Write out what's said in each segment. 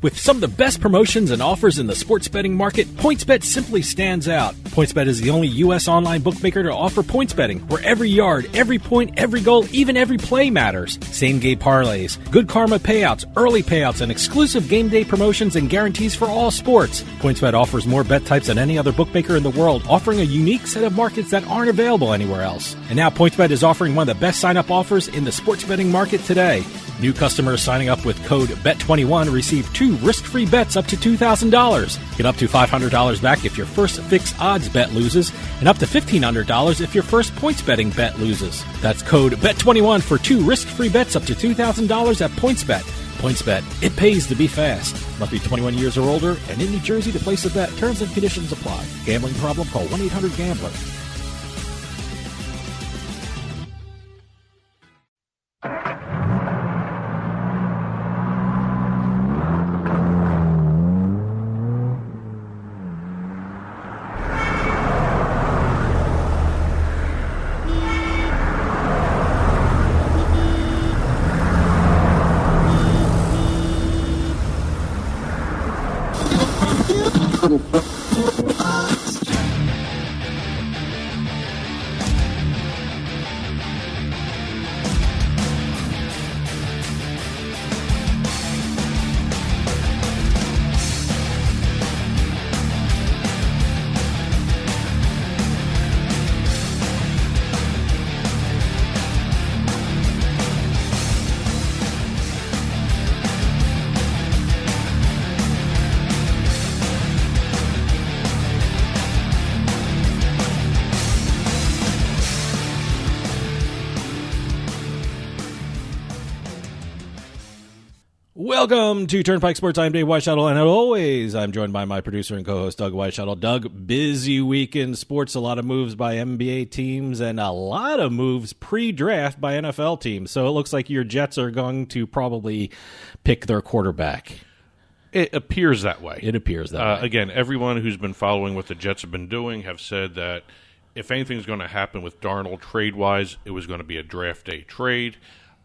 With some of the best promotions and offers in the sports betting market, PointsBet simply stands out. PointsBet is the only U.S. online bookmaker to offer points betting, where every yard, every point, every goal, even every play matters. Same-game parlays, good karma payouts, early payouts, and exclusive game day promotions and guarantees for all sports. PointsBet offers more bet types than any other bookmaker in the world, offering a unique set of markets that aren't available anywhere else. And now PointsBet is offering one of the best sign-up offers in the sports betting market today. New customers signing up with code BET21 receive 2 risk-free bets up to $2,000. Get up to $500 back if your first fixed odds bet loses, and up to $1,500 if your first points betting bet loses. That's code BET21 for 2 risk-free bets up to $2,000 at PointsBet. PointsBet, it pays to be fast. Must be 21 years or older and in New Jersey to place a bet. Terms and conditions apply. Gambling problem? Call 1-800-GAMBLER. Welcome to Turnpike Sports. I'm Dave Weishuttle, and as always, I'm joined by my producer and co-host, Doug Weishuttle. Doug, busy week in sports, a lot of moves by NBA teams, and a lot of moves pre-draft by NFL teams. So it looks like your Jets are going to probably pick their quarterback. It appears that way. It appears that way. Again, everyone who's been following what the Jets have been doing have said that if anything's going to happen with Darnold trade-wise, it was going to be a draft day trade.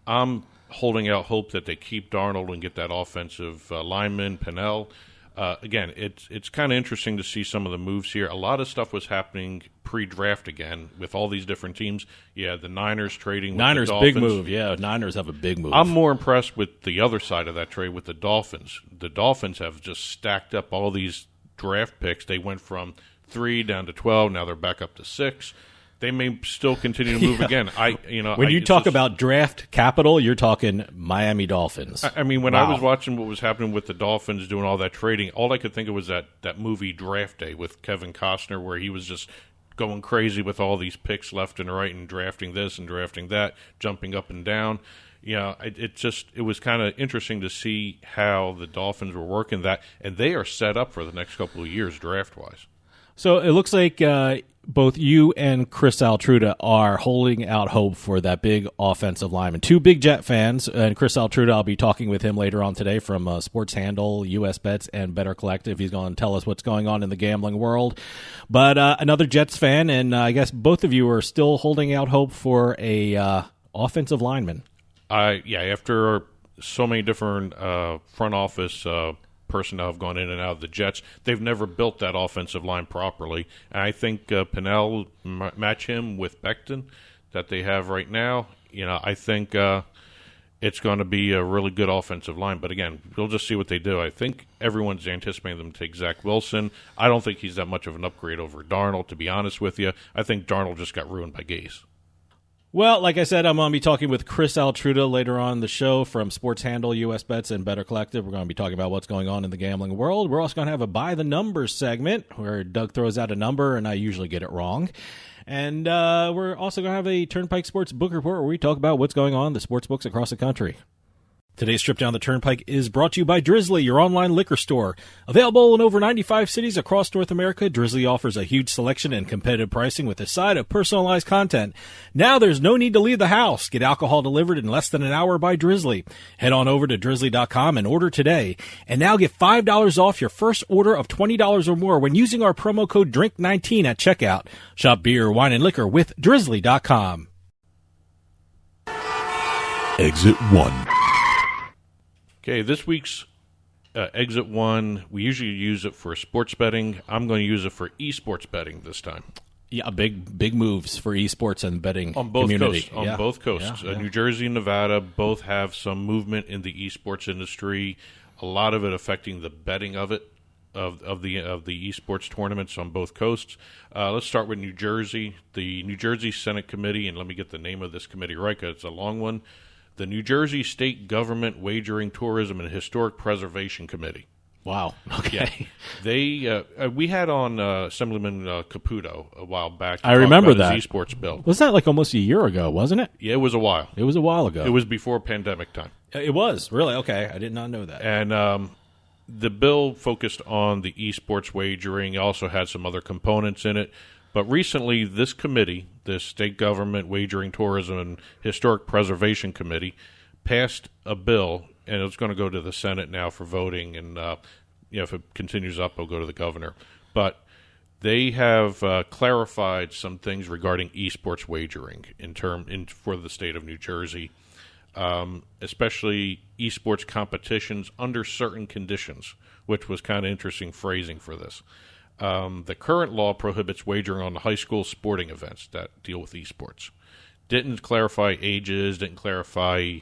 I'm holding out hope that they keep Darnold and get that offensive lineman, Pennell. Again, it's kind of interesting to see some of the moves here. A lot of stuff was happening pre-draft again with all these different teams. Yeah, the Niners trading with the Dolphins. Big move. Yeah, Niners have a big move. I'm more impressed with the other side of that trade with the Dolphins. The Dolphins have just stacked up all these draft picks. They went from 3 down to 12. Now they're back up to 6. They may still continue to move again. When you talk about draft capital, you're talking Miami Dolphins. I mean, when I was watching what was happening with the Dolphins doing all that trading, all I could think of was that movie Draft Day with Kevin Costner, where he was just going crazy with all these picks left and right and drafting this and drafting that, jumping up and down. It was kind of interesting to see how the Dolphins were working that, and they are set up for the next couple of years draft-wise. So it looks like both you and Chris Altruda are holding out hope for that big offensive lineman. 2 big Jet fans, and Chris Altruda, I'll be talking with him later on today from Sports Handle, US Bets, and Better Collective. He's going to tell us what's going on in the gambling world. But another Jets fan, and I guess both of you are still holding out hope for a offensive lineman. After so many different front office personnel have gone in and out of the Jets, they've never built that offensive line properly. And I think Pennell match him with Becton that they have right now. I think it's going to be a really good offensive line. But again, we'll just see what they do. I think everyone's anticipating them to take Zach Wilson. I don't think he's that much of an upgrade over Darnold, to be honest with you. I think Darnold just got ruined by Gase. Well, like I said, I'm going to be talking with Chris Altruda later on the show from Sports Handle, US Bets, and Better Collective. We're going to be talking about what's going on in the gambling world. We're also going to have a By the Numbers segment where Doug throws out a number, and I usually get it wrong. And we're also going to have a Turnpike Sports book report where we talk about what's going on in the sports books across the country. Today's trip down the Turnpike is brought to you by Drizzly, your online liquor store. Available in over 95 cities across North America, Drizzly offers a huge selection and competitive pricing with a side of personalized content. Now there's no need to leave the house. Get alcohol delivered in less than an hour by Drizzly. Head on over to drizzly.com and order today. And now get $5 off your first order of $20 or more when using our promo code DRINK19 at checkout. Shop beer, wine, and liquor with drizzly.com. Exit 1. Okay, this week's Exit 1, we usually use it for sports betting. I'm going to use it for esports betting this time. Yeah, big moves for esports and betting on both community. Coasts. On both coasts. New Jersey and Nevada both have some movement in the esports industry. A lot of it affecting the betting of it, of the esports tournaments on both coasts. Let's start with New Jersey. The New Jersey Senate Committee, and let me get the name of this committee right because it's a long one. The New Jersey State Government Wagering, Tourism, and Historic Preservation Committee. Wow. Okay. Yeah. They we had on Assemblyman Caputo a while back. I remember that his esports bill. Was that like almost a year ago? Wasn't it? Yeah, it was a while. It was a while ago. It was before pandemic time. It was really okay. I did not know that. And the bill focused on the esports wagering. It also had some other components in it. But recently, this committee, the State Government Wagering, Tourism, and Historic Preservation Committee, passed a bill. And it's going to go to the Senate now for voting, and if it continues up, it'll go to the governor. But they have clarified some things regarding esports wagering for the state of New Jersey, especially esports competitions under certain conditions, which was kind of interesting phrasing for this. The current law prohibits wagering on high school sporting events that deal with esports. Didn't clarify ages, didn't clarify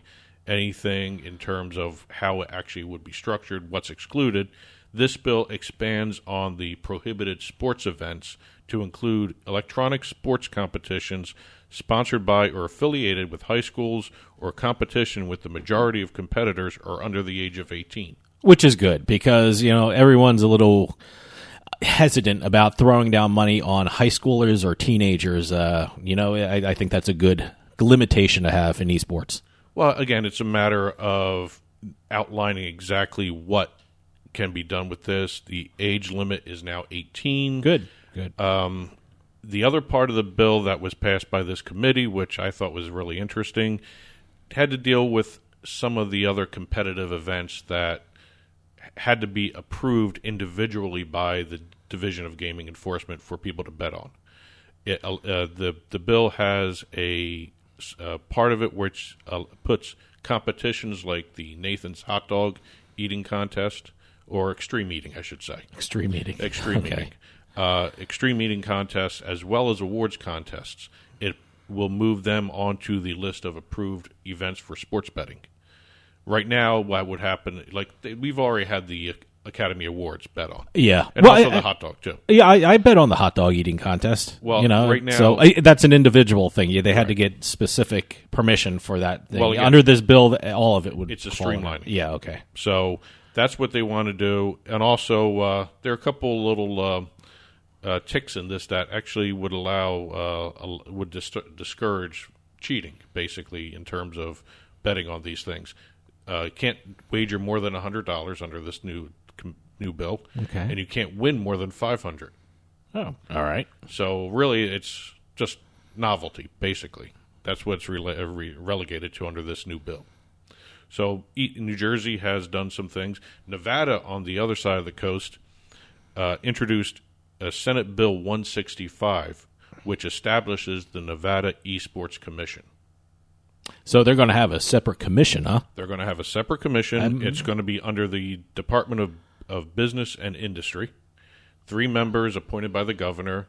anything in terms of how it actually would be structured, what's excluded. This bill expands on the prohibited sports events to include electronic sports competitions sponsored by or affiliated with high schools or competition with the majority of competitors are under the age of 18. Which is good because, everyone's a little hesitant about throwing down money on high schoolers or teenagers. I think that's a good limitation to have in esports. Well, again, it's a matter of outlining exactly what can be done with this. The age limit is now 18. Good. The other part of the bill that was passed by this committee, which I thought was really interesting, had to deal with some of the other competitive events that had to be approved individually by the Division of Gaming Enforcement for people to bet on. The bill has a part of it which puts competitions like the Nathan's Hot Dog Eating Contest, or Extreme Eating, I should say. Extreme Eating. Extreme Eating contests, as well as awards contests. It will move them onto the list of approved events for sports betting. Right now, what would happen, we've already had the Academy Awards bet on. Yeah. And also the hot dog, too. Yeah, I bet on the hot dog eating contest. Well, right now... So that's an individual thing. They had to get specific permission for that thing. Well, again, under this bill, all of it would... It's a streamlining. Yeah, okay. So that's what they want to do. And also, there are a couple little ticks in this that actually would discourage cheating, basically, in terms of betting on these things. Can't wager more than $100 under this new bill, okay, and you can't win more than $500. Oh, all right. So really, it's just novelty, basically. That's what's relegated to under this new bill. So New Jersey has done some things. Nevada, on the other side of the coast, introduced Senate Bill 165, which establishes the Nevada Esports Commission. So they're going to have a separate commission, huh? They're going to have a separate commission. It's going to be under the Department of Business and Industry. 3 members appointed by the governor,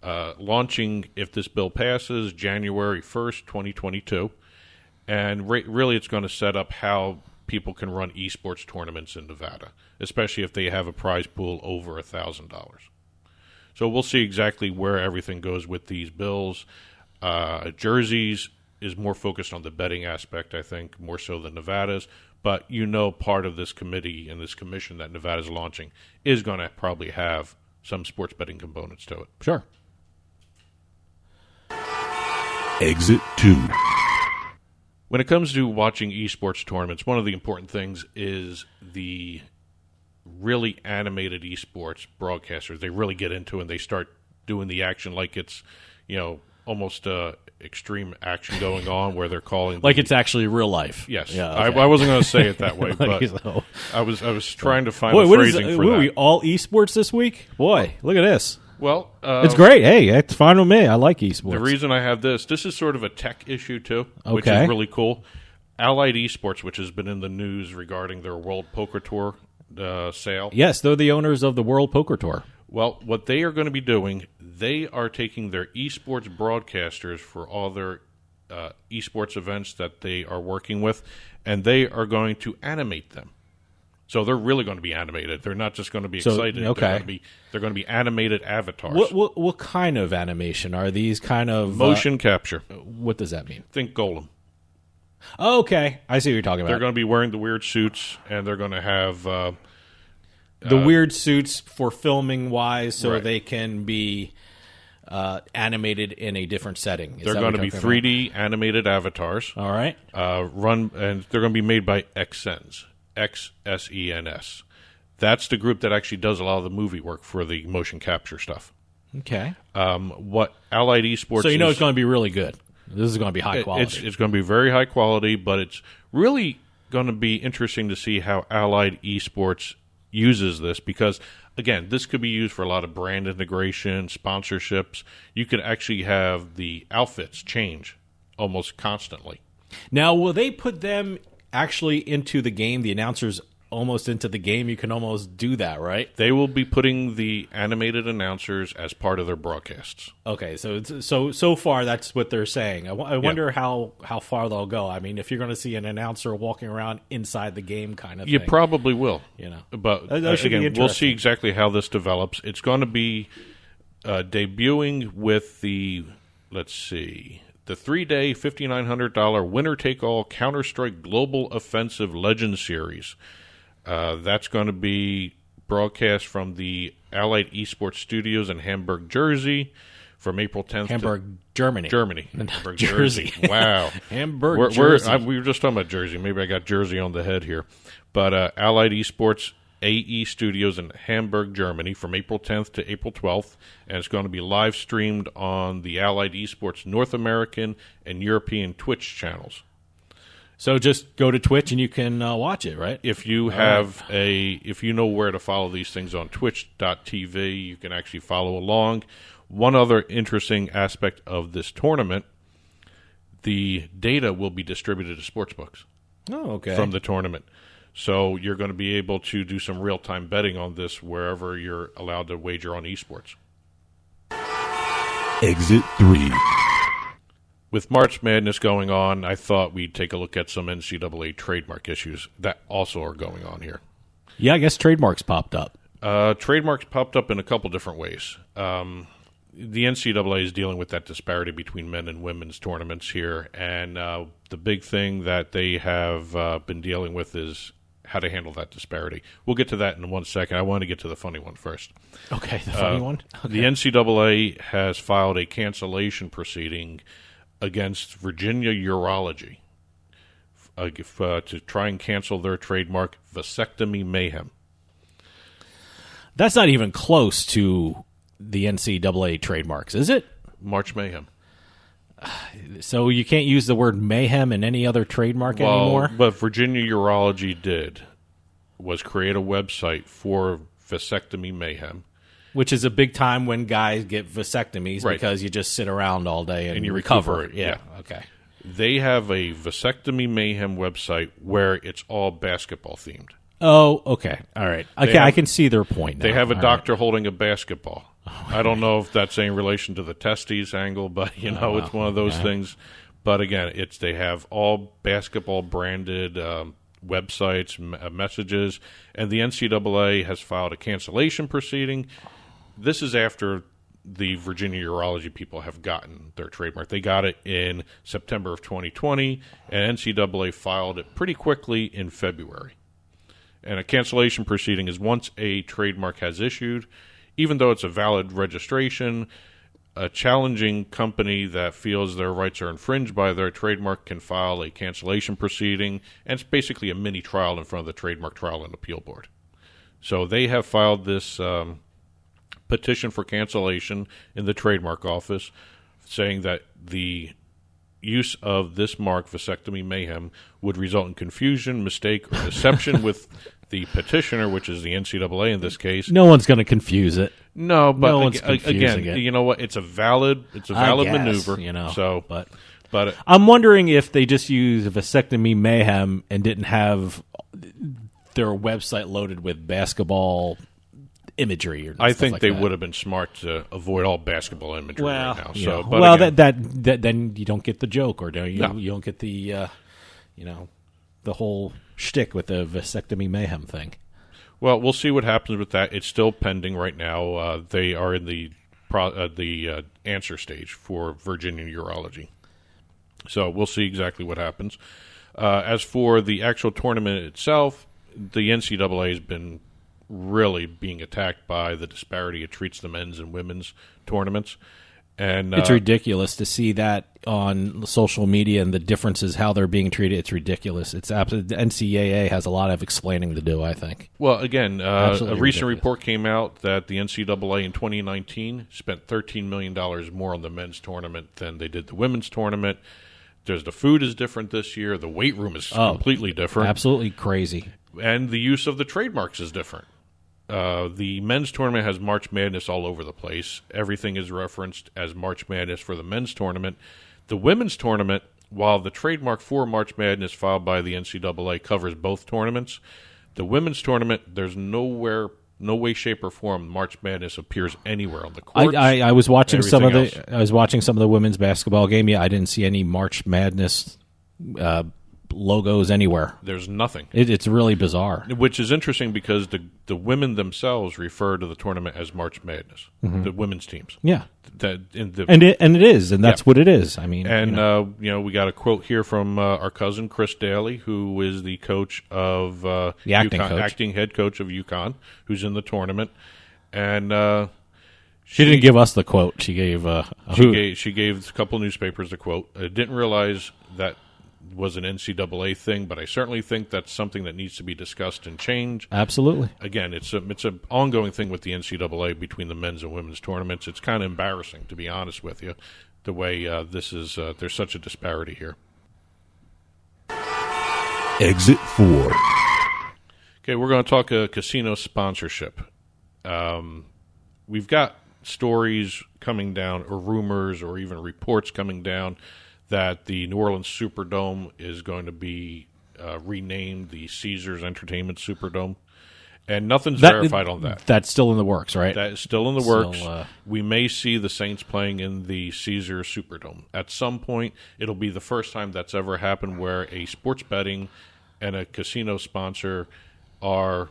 launching, if this bill passes, January 1st, 2022. And really it's going to set up how people can run esports tournaments in Nevada, especially if they have a prize pool over $1,000. So we'll see exactly where everything goes with these bills. Jersey's is more focused on the betting aspect, I think, more so than Nevada's. But part of this committee and this commission that Nevada's launching is going to probably have some sports betting components to it. Sure. Exit 2. When it comes to watching esports tournaments, one of the important things is the really animated esports broadcasters. They really get into it and they start doing the action like it's, almost extreme action going on where they're calling like it's actually real life. Yes. Yeah, okay. I wasn't going to say it that way, but so. I was trying to find the phrasing for that. Are we all esports this week? Boy, look at this. Well, it's great. Hey, it's fine with me. I like esports. The reason I have this is sort of a tech issue too, which is really cool. Allied Esports, which has been in the news regarding their World Poker Tour sale. Yes, they're the owners of the World Poker Tour. Well, what they are going to be doing, they are taking their esports broadcasters for all their esports events that they are working with, and they are going to animate them. So they're really going to be animated. They're not just going to be excited. Okay. They're going to be animated avatars. What kind of animation are these? Kind of motion capture. What does that mean? Think Golem. Oh, okay, I see what you're talking about. They're going to be wearing the weird suits, and they're going to have the weird suits for filming wise, so right. they can be animated in a different setting. They're going to be 3D animated avatars. All right. And they're going to be made by XSENS. XSENS. That's the group that actually does a lot of the movie work for the motion capture stuff. Okay. What Allied Esports So you know it's going to be really good. This is going to be high quality. It's going to be very high quality, but it's really going to be interesting to see how Allied Esports uses this because, again, this could be used for a lot of brand integration, sponsorships. You could actually have the outfits change almost constantly. Now, will they put them actually into the game, the announcers almost into the game? You can almost do that, right? They will be putting the animated announcers as part of their broadcasts. Okay, so far that's what they're saying. I wonder how far they'll go. I mean, if you're going to see an announcer walking around inside the game kind of thing. You probably will. You know. But that again, we'll see exactly how this develops. It's going to be debuting with the 3-day, $5,900 winner-take-all Counter-Strike Global Offensive Legends Series. That's going to be broadcast from the Allied Esports Studios in Hamburg, Jersey, from April 10th. Germany. Hamburg, Jersey. Wow. Hamburg, Jersey. We were just talking about Jersey. Maybe I got Jersey on the head here. But Allied Esports AE Studios in Hamburg, Germany, from April 10th to April 12th, and it's going to be live streamed on the Allied Esports North American and European Twitch channels. So just go to Twitch and you can watch it, right? If you have if you know where to follow these things on Twitch.tv, you can actually follow along. One other interesting aspect of this tournament, the data will be distributed to sportsbooks. Oh, okay. From the tournament. So you're going to be able to do some real-time betting on this wherever you're allowed to wager on esports. Exit 3. With March Madness going on, I thought we'd take a look at some NCAA trademark issues that also are going on here. Yeah, I guess trademarks popped up. Trademarks popped up in a couple different ways. The NCAA is dealing with that disparity between men and women's tournaments here, and the big thing that they have been dealing with is how to handle that disparity. We'll get to that in 1 second. I want to get to the funny one first. Okay, the funny one? Okay. The NCAA has filed a cancellation proceeding against Virginia Urology to try and cancel their trademark, Vasectomy Mayhem. That's not even close to the NCAA trademarks, is it? March Mayhem. So you can't use the word mayhem in any other trademark anymore? But Virginia Urology was create a website for Vasectomy Mayhem. Which is a big time when guys get vasectomies because you just sit around all day and you recover. Yeah, okay. They have a Vasectomy Mayhem website where it's all basketball themed. Oh, okay. All right. Okay, I can see their point now. They have a doctor holding a basketball. I don't know if that's in relation to the testes angle, but it's one of those things. But again, they have all basketball branded websites, messages, and the NCAA has filed a cancellation proceeding. This is after the Virginia Urology people have gotten their trademark. They got it in September of 2020, and NCAA filed it pretty quickly in February. And a cancellation proceeding is once a trademark has issued, even though it's a valid registration, a challenging company that feels their rights are infringed by their trademark can file a cancellation proceeding, and it's basically a mini trial in front of the Trademark Trial and Appeal Board. So they have filed this petition for cancellation in the trademark office, saying that the use of this mark, Vasectomy Mayhem, would result in confusion, mistake, or deception with the petitioner, which is the NCAA in this case. No one's going to confuse it. No, but no one's confusing again, it. you know what? It's a valid maneuver. So, but I'm wondering if they just used Vasectomy Mayhem and didn't have their website loaded with basketball imagery. Or I think like they that. would have been smart to avoid all basketball imagery right now. You So, know, but well, again, that then you don't get the joke, or you don't get the the whole shtick with the vasectomy mayhem thing. well, we'll see what happens with that. It's still pending right now. They are in the answer stage for Virginia Urology. So we'll see exactly what happens. As for the actual tournament itself, the NCAA has been really being attacked by the disparity it treats the men's and women's tournaments. And It's ridiculous to see that on social media and the differences how they're being treated. It's ridiculous. It's absolutely, the NCAA has a lot of explaining to do, I think. Well, again, a Absolutely recent ridiculous. report came out that the NCAA in 2019 spent $13 million more on the men's tournament than they did the women's tournament. The food is different this year. The weight room is completely different. Absolutely crazy. And the use of the trademarks is different. The men's tournament has March Madness all over the place. Everything is referenced as March Madness for the men's tournament. The women's tournament, while the trademark for March Madness filed by the NCAA covers both tournaments, the women's tournament, there's no way, shape, or form March Madness appears anywhere on the court. I was watching some of everything I was watching some of the women's basketball game. Yeah, I didn't see any March Madness logos anywhere. There's nothing. It's really bizarre. Which is interesting because the women themselves refer to the tournament as March Madness, the women's teams. Yeah, And it is, and that's what it is. I mean, and we got a quote here from our cousin Chris Daly, who is the coach of the acting UConn, coach. acting head coach of UConn, who's in the tournament, and she didn't give us the quote. She gave she gave a couple newspapers the quote. I didn't realize that was an NCAA thing, but I certainly think that's something that needs to be discussed and changed. Absolutely. Again, it's an ongoing thing with the NCAA between the men's and women's tournaments. It's kind of embarrassing, to be honest with you, the way this is. There's such a disparity here. Exit 4. Okay, we're going to talk casino sponsorship. We've got stories coming down, or rumors, or even reports coming down that the New Orleans Superdome is going to be renamed the Caesars Entertainment Superdome, and nothing's verified on that. That's still in the works, right? That is still in the works. We may see the Saints playing in the Caesars Superdome. At some point, it'll be the first time that's ever happened where a sports betting and a casino sponsor are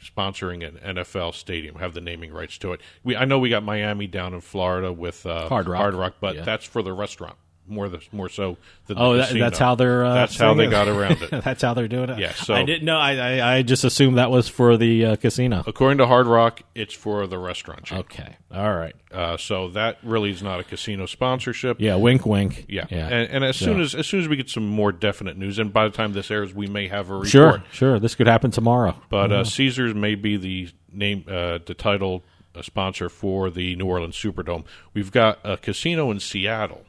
sponsoring an NFL stadium, have the naming rights to it. I know we got Miami down in Florida with Hard Rock, but that's for the restaurant. More so than Oh, the casino. that's how they're. That's how they got around it. That's how they're doing it. Yeah, so I didn't know. I just assumed that was for the casino. According to Hard Rock, it's for the restaurant chain. Okay, all right. So that really is not a casino sponsorship. Yeah, wink, wink. Yeah. And as soon as we get some more definite news, and by the time this airs, we may have a report. Sure. This could happen tomorrow. But Caesars may be the name, the title sponsor for the New Orleans Superdome. We've got a casino in Seattle,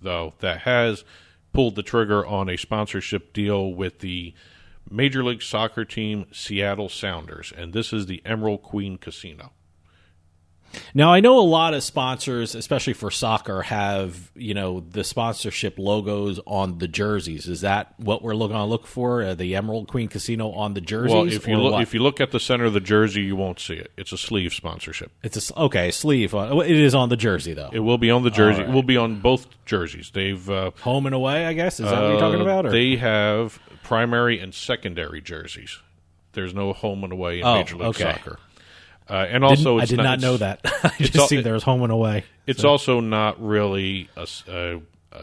though, that has pulled the trigger on a sponsorship deal with the Major League Soccer team Seattle Sounders, and this is the Emerald Queen Casino. Now, I know a lot of sponsors, especially for soccer, have the sponsorship logos on the jerseys. Is that what we're going to look for? The Emerald Queen Casino on the jerseys? Well, if you look at the center of the jersey, you won't see it. It's a sleeve sponsorship. It's sleeve. It is on the jersey, though. It will be on the jersey. Right. It will be on both jerseys. They've home and away, I guess. Is that what you're talking about? Or? They have primary and secondary jerseys. There's no home and away in Major League Soccer. And also, I did not know that. I just see there's home and away. It's also not really a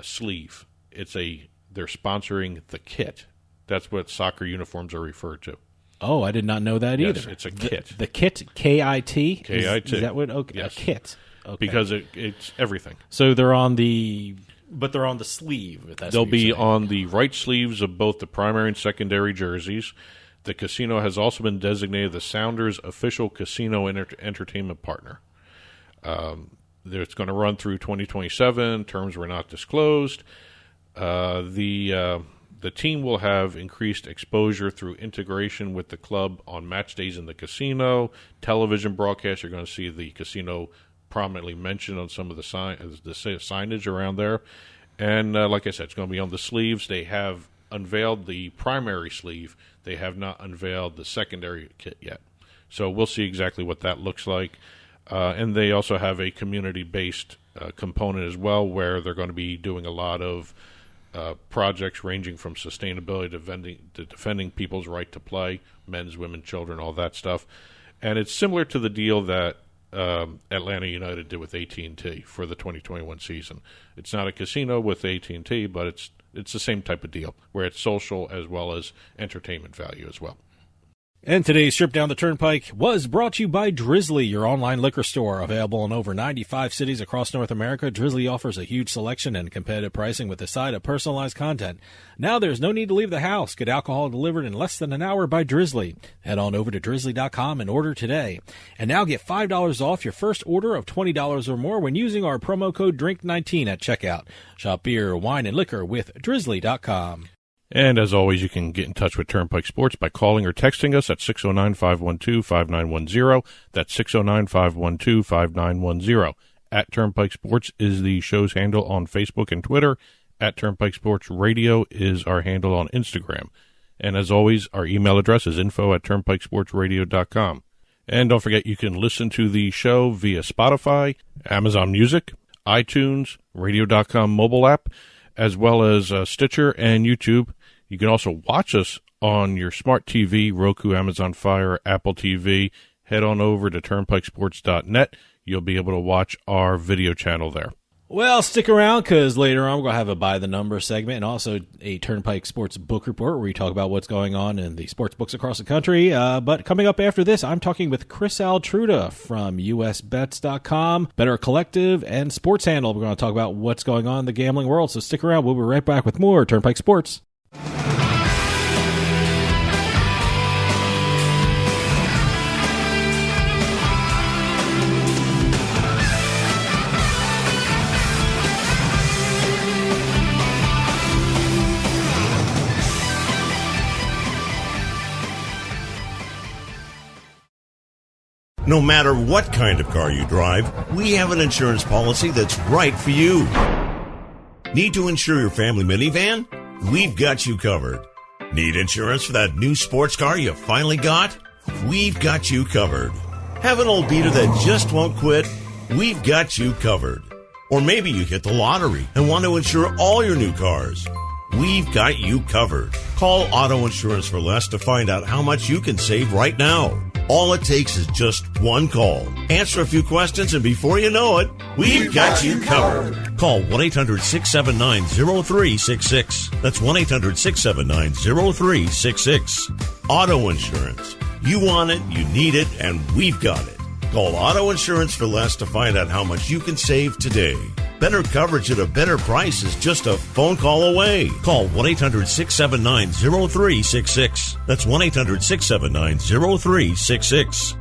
sleeve. They're sponsoring the kit. That's what soccer uniforms are referred to. Oh, I did not know that either. Yes, it's a kit. The kit, K-I-T? K-I-T. Is that what? Okay, yes. A kit. Okay. Because it's everything. So they're on the sleeve. If that's They'll what you're be saying. on the right sleeves of both the primary and secondary jerseys. The casino has also been designated the Sounders' official casino entertainment partner. It's going to run through 2027. Terms were not disclosed. The team will have increased exposure through integration with the club on match days in the casino. Television broadcasts, you're going to see the casino prominently mentioned on some of the signage around there. And like I said, it's going to be on the sleeves. They have unveiled the primary sleeve. They have not unveiled the secondary kit yet. So we'll see exactly what that looks like. And they also have a community-based component as well, where they're going to be doing a lot of projects ranging from sustainability to defending people's right to play, men's, women, children, all that stuff. And it's similar to the deal that Atlanta United did with AT&T for the 2021 season. It's not a casino with AT&T, but it's the same type of deal, where it's social as well as entertainment value as well. And today's trip down the Turnpike was brought to you by Drizzly, your online liquor store. Available in over 95 cities across North America, Drizzly offers a huge selection and competitive pricing with a side of personalized content. Now there's no need to leave the house. Get alcohol delivered in less than an hour by Drizzly. Head on over to drizzly.com and order today. And now get $5 off your first order of $20 or more when using our promo code DRINK19 at checkout. Shop beer, wine, and liquor with drizzly.com. And as always, you can get in touch with Turnpike Sports by calling or texting us at 609-512-5910. That's 609-512-5910. At Turnpike Sports is the show's handle on Facebook and Twitter. At Turnpike Sports Radio is our handle on Instagram. And as always, our email address is info@turnpikesportsradio.com. And don't forget, you can listen to the show via Spotify, Amazon Music, iTunes, radio.com mobile app, as well as Stitcher and YouTube. You can also watch us on your smart TV, Roku, Amazon Fire, Apple TV. Head on over to turnpikesports.net. You'll be able to watch our video channel there. Well, stick around, because later on we're going to have a By the Number segment and also a Turnpike Sports book report where we talk about what's going on in the sports books across the country. But coming up after this, I'm talking with Chris Altruda from usbets.com, Better Collective, and Sports Handle. We're going to talk about what's going on in the gambling world, so stick around. We'll be right back with more Turnpike Sports. No matter what kind of car you drive, we have an insurance policy that's right for you. Need to insure your family minivan? We've got you covered. Need insurance for that new sports car you finally got? We've got you covered. Have an old beater that just won't quit? We've got you covered. Or maybe you hit the lottery and want to insure all your new cars. We've got you covered. Call Auto Insurance for Less to find out how much you can save right now. All it takes is just one call. Answer a few questions, and before you know it, we've got you covered. Call 1-800-679-0366. That's 1-800-679-0366. Auto Insurance. You want it, you need it, and we've got it. Call Auto Insurance for Less to find out how much you can save today. Better coverage at a better price is just a phone call away. Call 1-800-679-0366. That's 1-800-679-0366.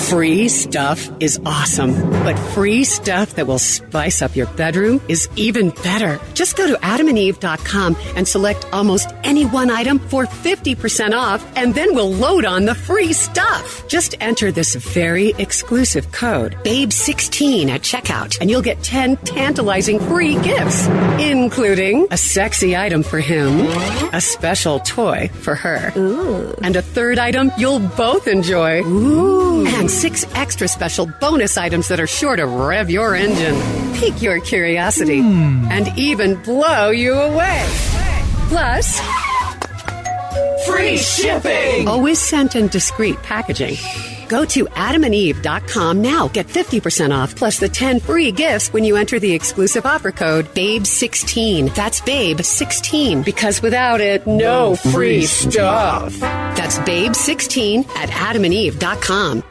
Free stuff is awesome, but free stuff that will spice up your bedroom is even better. Just go to adamandeve.com and select almost any one item for 50% off, and then we'll load on the free stuff. Just enter this very exclusive code, BABE16 at checkout, and you'll get 10 tantalizing free gifts, including a sexy item for him, a special toy for her, and a third item you'll both enjoy. And 6 extra special bonus items that are sure to rev your engine, pique your curiosity, and even blow you away. Plus, free shipping! Always sent in discreet packaging. Go to adamandeve.com now. Get 50% off plus the 10 free gifts when you enter the exclusive offer code BABE16. That's BABE16, because without it, no free stuff. That's BABE16 at adamandeve.com.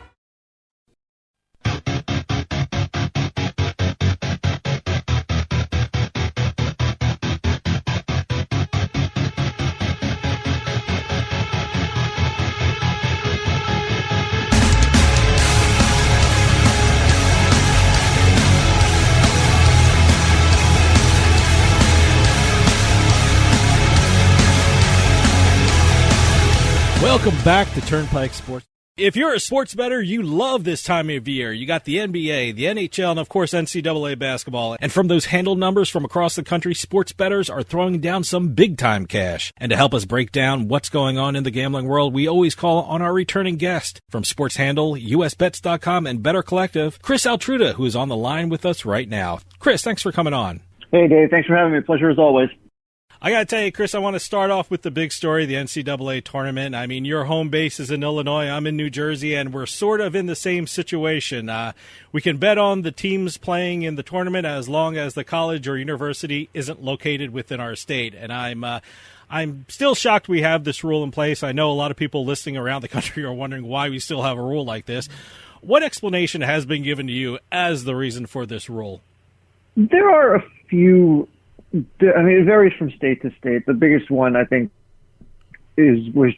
Welcome back to Turnpike Sports. If you're a sports bettor, you love this time of year. You got the NBA, the NHL, and of course NCAA basketball. And from those handle numbers from across the country, sports bettors are throwing down some big-time cash. And to help us break down what's going on in the gambling world, we always call on our returning guest from Sports Handle, USBets.com, and Better Collective, Chris Altruda, who is on the line with us right now. Chris, thanks for coming on. Hey, Dave. Thanks for having me. Pleasure as always. I got to tell you, Chris, I want to start off with the big story, the NCAA tournament. I mean, your home base is in Illinois. I'm in New Jersey, and we're sort of in the same situation. We can bet on the teams playing in the tournament as long as the college or university isn't located within our state. And I'm still shocked we have this rule in place. I know a lot of people listening around the country are wondering why we still have a rule like this. What explanation has been given to you as the reason for this rule? There are a few. I mean, it varies from state to state. The biggest one, I think, was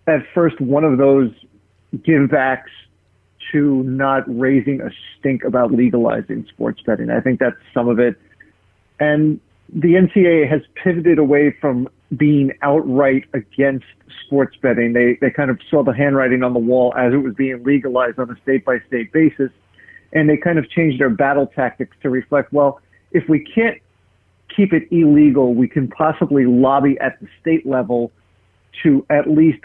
at first one of those givebacks to not raising a stink about legalizing sports betting. I think that's some of it. And the NCAA has pivoted away from being outright against sports betting. They kind of saw the handwriting on the wall as it was being legalized on a state-by-state basis, and they kind of changed their battle tactics to reflect, well, if we can't keep it illegal, we can possibly lobby at the state level to at least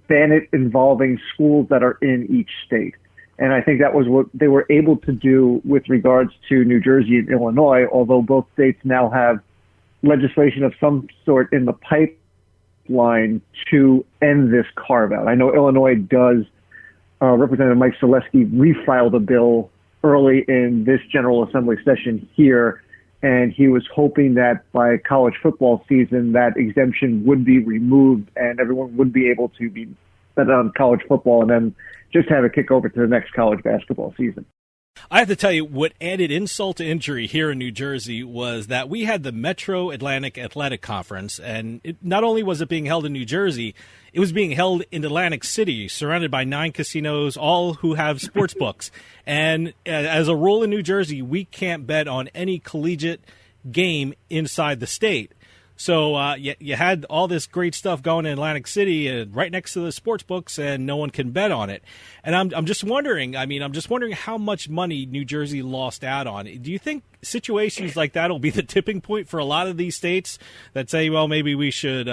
ban it involving schools that are in each state. And I think that was what they were able to do with regards to New Jersey and Illinois, although both states now have legislation of some sort in the pipeline to end this carve-out. I know Illinois does. Representative Mike Zaleski refiled a bill early in this General Assembly session here, and he was hoping that by college football season that exemption would be removed and everyone would be able to be bet on college football and then just have it kick over to the next college basketball season. I have to tell you, what added insult to injury here in New Jersey was that we had the Metro Atlantic Athletic Conference, and not only was it being held in New Jersey, it was being held in Atlantic City, surrounded by 9 casinos, all who have sports books. And as a rule in New Jersey, we can't bet on any collegiate game inside the state. So you had all this great stuff going in Atlantic City right next to the sports books, and no one can bet on it. And I'm just wondering, how much money New Jersey lost out on. Do you think situations like that will be the tipping point for a lot of these states that say, well, maybe we should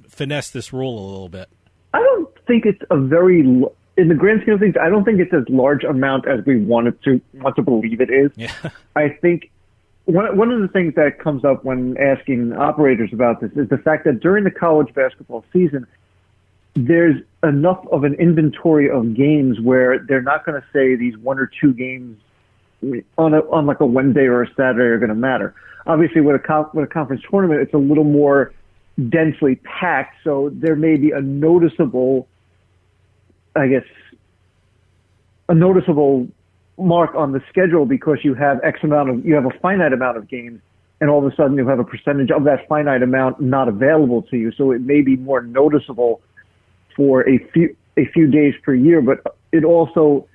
finesse this rule a little bit? I don't think it's in the grand scheme of things, I don't think it's as large amount as we want to believe it is. Yeah. I think one of the things that comes up when asking operators about this is the fact that during the college basketball season, there's enough of an inventory of games where they're not going to say these 1 or 2 games on like a Wednesday or a Saturday are going to matter. Obviously, with a conference tournament, it's a little more densely packed, so there may be a noticeable mark on the schedule because you have a finite amount of games, and all of a sudden you have a percentage of that finite amount not available to you. So it may be more noticeable for a few days per year, but it also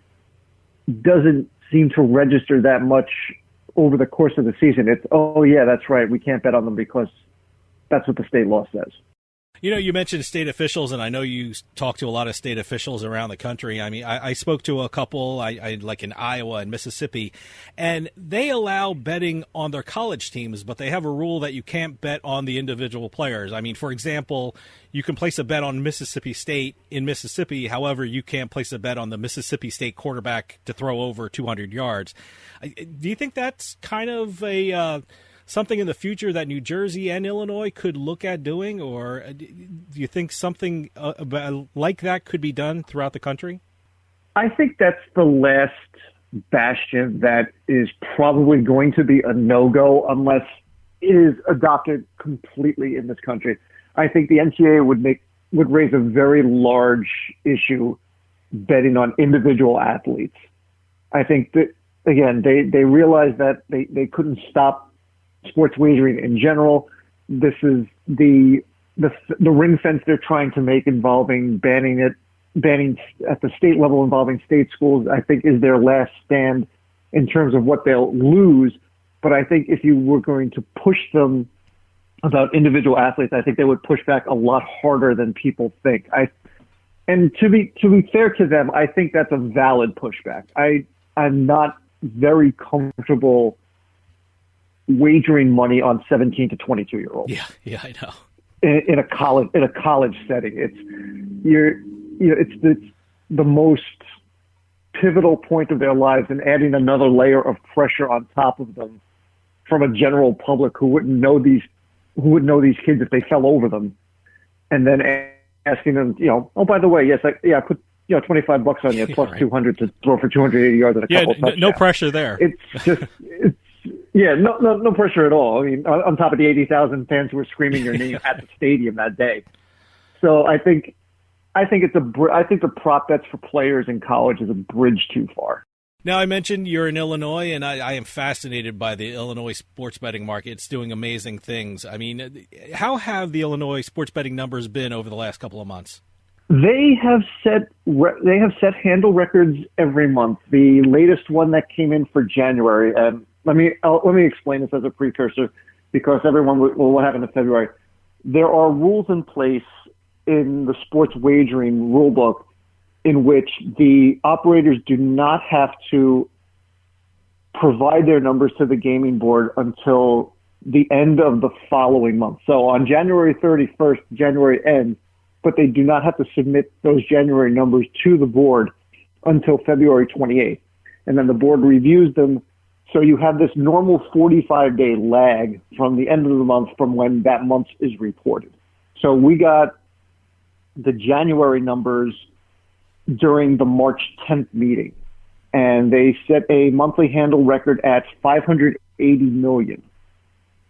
doesn't seem to register that much over the course of the season. It's, oh yeah, that's right, we can't bet on them because that's what the state law says. You know, you mentioned state officials, and I know you talk to a lot of state officials around the country. I mean, I spoke to a couple, I like in Iowa and Mississippi, and they allow betting on their college teams, but they have a rule that you can't bet on the individual players. I mean, for example, you can place a bet on Mississippi State in Mississippi. However, you can't place a bet on the Mississippi State quarterback to throw over 200 yards. Do you think that's kind of something in the future that New Jersey and Illinois could look at doing, or do you think something like that could be done throughout the country? I think that's the last bastion that is probably going to be a no-go unless it is adopted completely in this country. I think the NCAA would raise a very large issue betting on individual athletes. I think that, again, they realized that they couldn't stop sports wagering in general. This is the ring fence they're trying to make involving banning at the state level involving state schools, I think is their last stand in terms of what they'll lose. But I think if you were going to push them about individual athletes, I think they would push back a lot harder than people think. And to be fair to them, I think that's a valid pushback. I'm not very comfortable wagering money on 17 to 22 year olds. Yeah, I know. In a college setting, it's the most pivotal point of their lives, and adding another layer of pressure on top of them from a general public who wouldn't know these kids if they fell over them, and then asking them, oh, by the way, yes, I put $25 on you plus right. 200 to throw for 280 yards and a couple of touchdowns. No pressure there. No pressure at all. I mean, on top of the 80,000 fans who were screaming your name at the stadium that day. So I think the prop bets for players in college is a bridge too far. Now, I mentioned you're in Illinois, and I am fascinated by the Illinois sports betting market. It's doing amazing things. I mean, how have the Illinois sports betting numbers been over the last couple of months? They have set handle records every month. The latest one that came in for January, and let me explain this as a precursor, because everyone will what happened in February. There are rules in place in the sports wagering rulebook in which the operators do not have to provide their numbers to the gaming board until the end of the following month. So on January 31st, January ends, but they do not have to submit those January numbers to the board until February 28th. And then the board reviews them. So you have this normal 45-day lag from the end of the month from when that month is reported. So we got the January numbers during the March 10th meeting, and they set a monthly handle record at 580 million,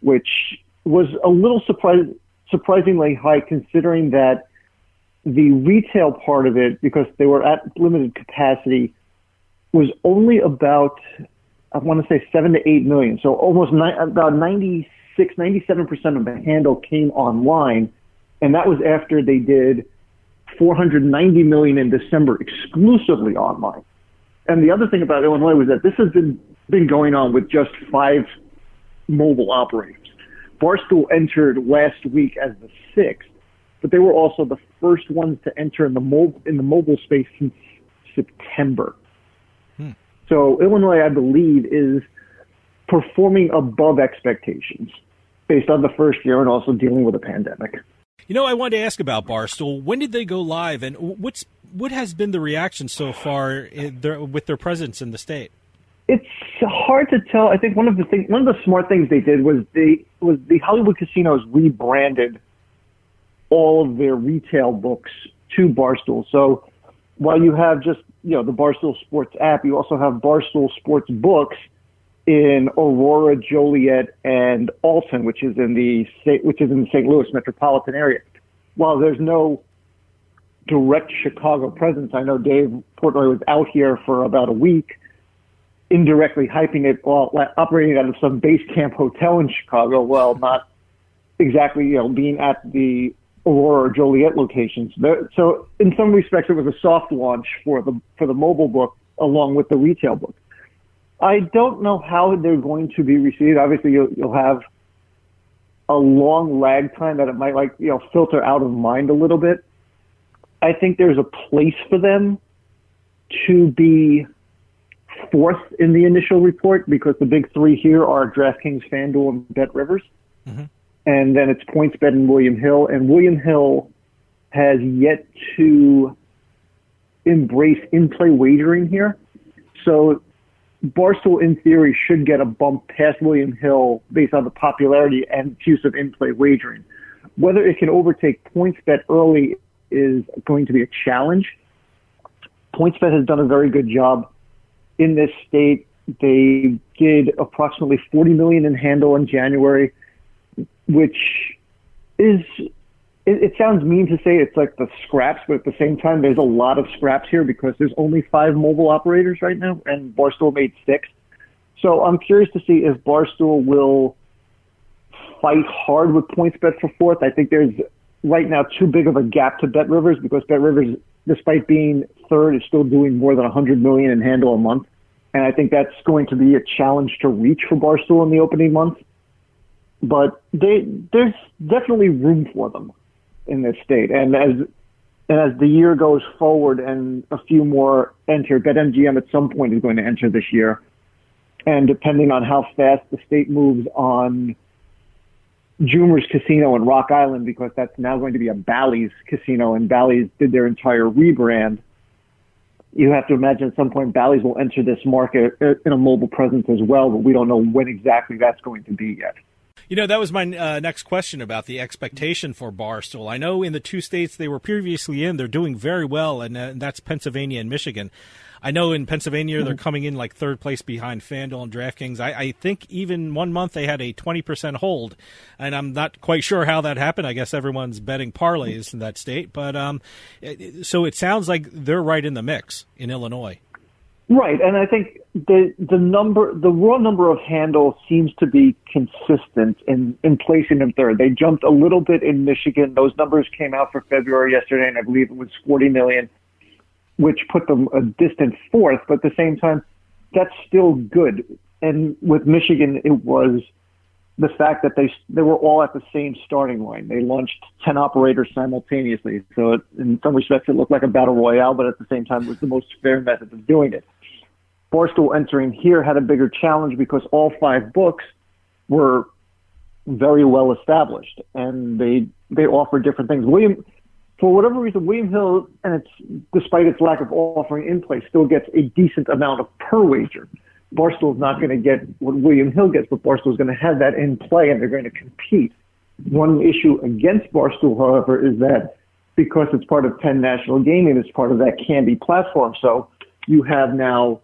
which was a little surprisingly high considering that the retail part of it, because they were at limited capacity, was only about, I want to say 7 to 8 million. So almost about 97% of the handle came online, and that was after they did 490 million in December exclusively online. And the other thing about Illinois was that this has been going on with just 5 mobile operators. Barstool entered last week as the 6th, but they were also the first ones to enter in the mobile space since September. So Illinois, I believe, is performing above expectations based on the first year and also dealing with a pandemic. I wanted to ask about Barstool. When did they go live, and what has been the reaction so far with their presence in the state? It's hard to tell. I think one of the smart things they did was the Hollywood casinos rebranded all of their retail books to Barstool. So while you have just the Barstool Sports app, you also have Barstool Sports books in Aurora, Joliet, and Alton, which is in the St. Louis metropolitan area. While there's no direct Chicago presence, I know Dave Portnoy was out here for about a week, indirectly hyping it while operating out of some base camp hotel in Chicago, while not exactly being at the Aurora or Joliet locations. So in some respects, it was a soft launch for the mobile book along with the retail book. I don't know how they're going to be received. Obviously, you'll have a long lag time that it might filter out of mind a little bit. I think there's a place for them to be 4th in the initial report because the big 3 here are DraftKings, FanDuel, and BetRivers. Mm-hmm. And then it's PointsBet and William Hill. And William Hill has yet to embrace in-play wagering here. So Barstool, in theory, should get a bump past William Hill based on the popularity and use of in-play wagering. Whether it can overtake PointsBet early is going to be a challenge. PointsBet has done a very good job in this state. They did approximately 40 million in handle in January, which is, it sounds mean to say it's like the scraps, but at the same time, there's a lot of scraps here because there's only 5 mobile operators right now, and Barstool made 6. So I'm curious to see if Barstool will fight hard with PointsBet for 4th. I think there's right now too big of a gap to BetRivers because BetRivers, despite being 3rd, is still doing more than 100 million in handle a month. And I think that's going to be a challenge to reach for Barstool in the opening month. But there's definitely room for them in this state. And as And as the year goes forward and a few more enter, BetMGM at some point is going to enter this year. And depending on how fast the state moves on Jumer's Casino in Rock Island, because that's now going to be a Bally's casino, and Bally's did their entire rebrand, you have to imagine at some point Bally's will enter this market in a mobile presence as well, but we don't know when exactly that's going to be yet. That was my next question about the expectation for Barstool. I know in the two states they were previously in, they're doing very well, and that's Pennsylvania and Michigan. I know in Pennsylvania they're coming in like third place behind FanDuel and DraftKings. I think even 1 month they had a 20% hold, and I'm not quite sure how that happened. I guess everyone's betting parlays in that state. But so it sounds like they're right in the mix in Illinois. Right, and I think the raw number of handle seems to be consistent in placing them third. They jumped a little bit in Michigan. Those numbers came out for February yesterday, and I believe it was 40 million, which put them a distant fourth. But at the same time, that's still good. And with Michigan, it was the fact that they were all at the same starting line. They launched 10 operators simultaneously, so in some respects it looked like a battle royale, but at the same time it was the most fair method of doing it. Barstool entering here had a bigger challenge because all 5 books were very well established, and they offer different things. For whatever reason, William Hill, and it's despite its lack of offering in play, still gets a decent amount of per wager. Barstool is not going to get what William Hill gets, but Barstool is going to have that in play, and they're going to compete. One issue against Barstool, however, is that because it's part of Penn National Gaming, it's part of that Candy platform. So you have now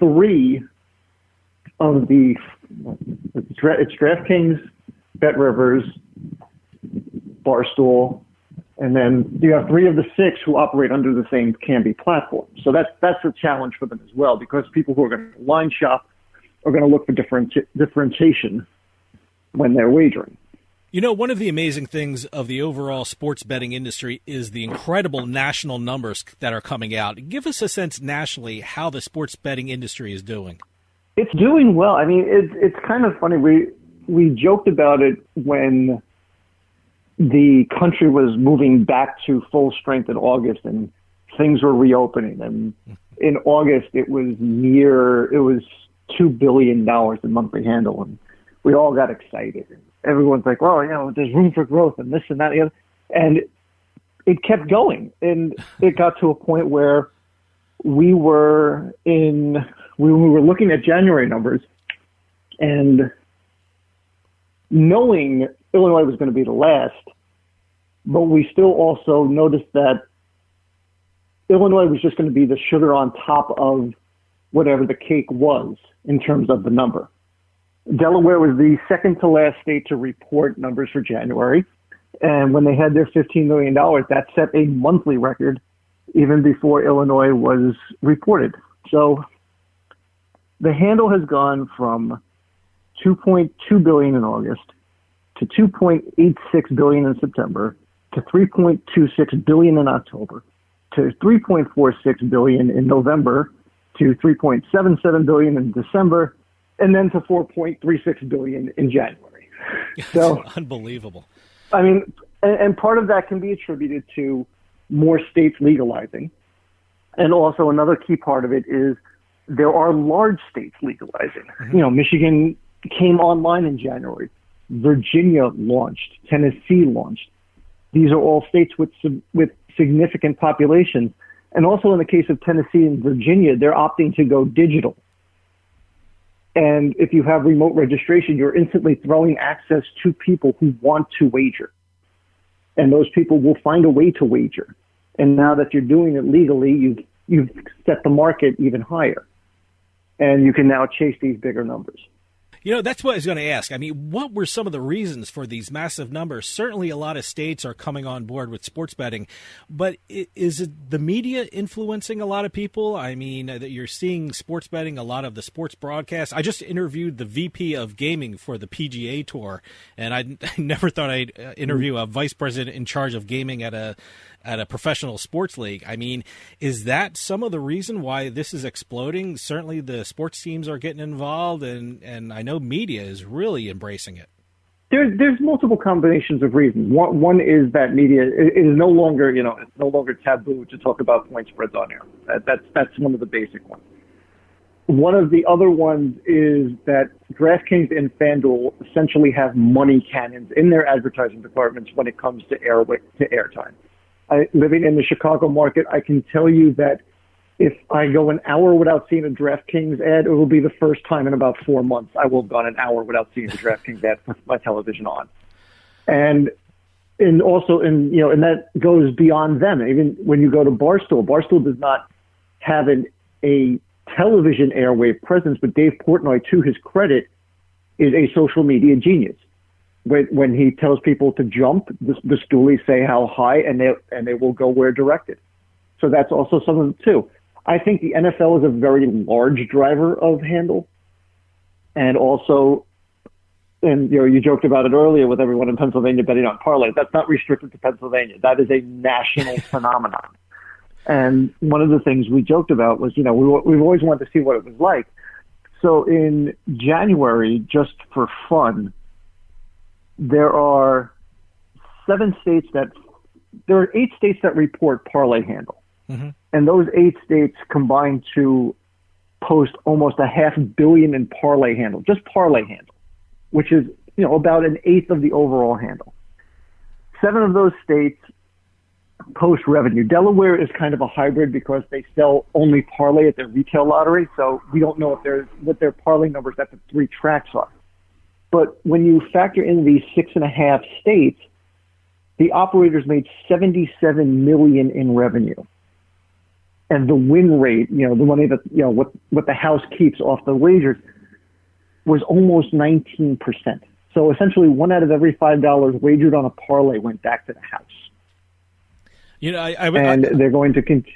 3 of it's DraftKings, BetRivers, Barstool, and then you have 3 of the 6 who operate under the same Candy platform. So that's a challenge for them as well, because people who are going to line shop are going to look for differentiation when they're wagering. One of the amazing things of the overall sports betting industry is the incredible national numbers that are coming out. Give us a sense nationally how the sports betting industry is doing. It's doing well. I mean, it's kind of funny. We joked about it when the country was moving back to full strength in August and things were reopening. And in August, it was $2 billion in monthly handle. And we all got excited. Everyone's like, well, there's room for growth and this and that. And the other. And it kept going. And it got to a point where we were looking at January numbers and knowing Illinois was going to be the last, but we still also noticed that Illinois was just going to be the sugar on top of whatever the cake was in terms of the number. Delaware was the second to last state to report numbers for January, and when they had their $15 million, that set a monthly record even before Illinois was reported. So the handle has gone from $2.2 billion in August to $2.86 billion in September, to $3.26 billion in October, to $3.46 billion in November, to $3.77 billion in December, and then to $4.36 billion in January. So unbelievable. I mean, and part of that can be attributed to more states legalizing. And also another key part of it is there are large states legalizing. Mm-hmm. Michigan came online in January. Virginia launched. Tennessee launched. These are all states with significant populations. And also in the case of Tennessee and Virginia, they're opting to go digital. And if you have remote registration, you're instantly throwing access to people who want to wager. And those people will find a way to wager. And now that you're doing it legally, you've set the market even higher. And you can now chase these bigger numbers. That's what I was going to ask. I mean, what were some of the reasons for these massive numbers? Certainly a lot of states are coming on board with sports betting, but is it the media influencing a lot of people? I mean, that you're seeing sports betting, a lot of the sports broadcasts. I just interviewed the VP of gaming for the PGA Tour, and I never thought I'd interview a vice president in charge of gaming at a professional sports league. I mean, is that some of the reason why this is exploding? Certainly the sports teams are getting involved, and I know media is really embracing it. There's multiple combinations of reasons. One is that media it is no longer, it's no longer taboo to talk about point spreads on air. That's one of the basic ones. One of the other ones is that DraftKings and FanDuel essentially have money cannons in their advertising departments when it comes to airtime. Living in the Chicago market, I can tell you that if I go an hour without seeing a DraftKings ad, it will be the first time in about 4 months I will have gone an hour without seeing a DraftKings ad with my television on. And also, and that goes beyond them. Even when you go to Barstool does not have a television airwave presence, but Dave Portnoy, to his credit, is a social media genius. When he tells people to jump, the stoolies say how high, and they will go where directed. So that's also some of it too. I think the NFL is a very large driver of handle, and also, and you joked about it earlier with everyone in Pennsylvania betting on parlays. That's not restricted to Pennsylvania. That is a national phenomenon. And one of the things we joked about was, we've always wanted to see what it was like. So in January, just for fun, there are 8 states that report parlay handle. Mm-hmm. And those 8 states combine to post almost $500 million in parlay handle, just parlay handle, which is, about 1/8 of the overall handle. 7 of those states post revenue. Delaware is kind of a hybrid because they sell only parlay at their retail lottery, so we don't know what their parlay numbers at the 3 tracks are. But when you factor in these 6.5 states, the operators made $77 million in revenue. And the win rate, the money that, what the house keeps off the wagers, was almost 19%. So essentially 1 out of every $5 wagered on a parlay went back to the house. They're going to continue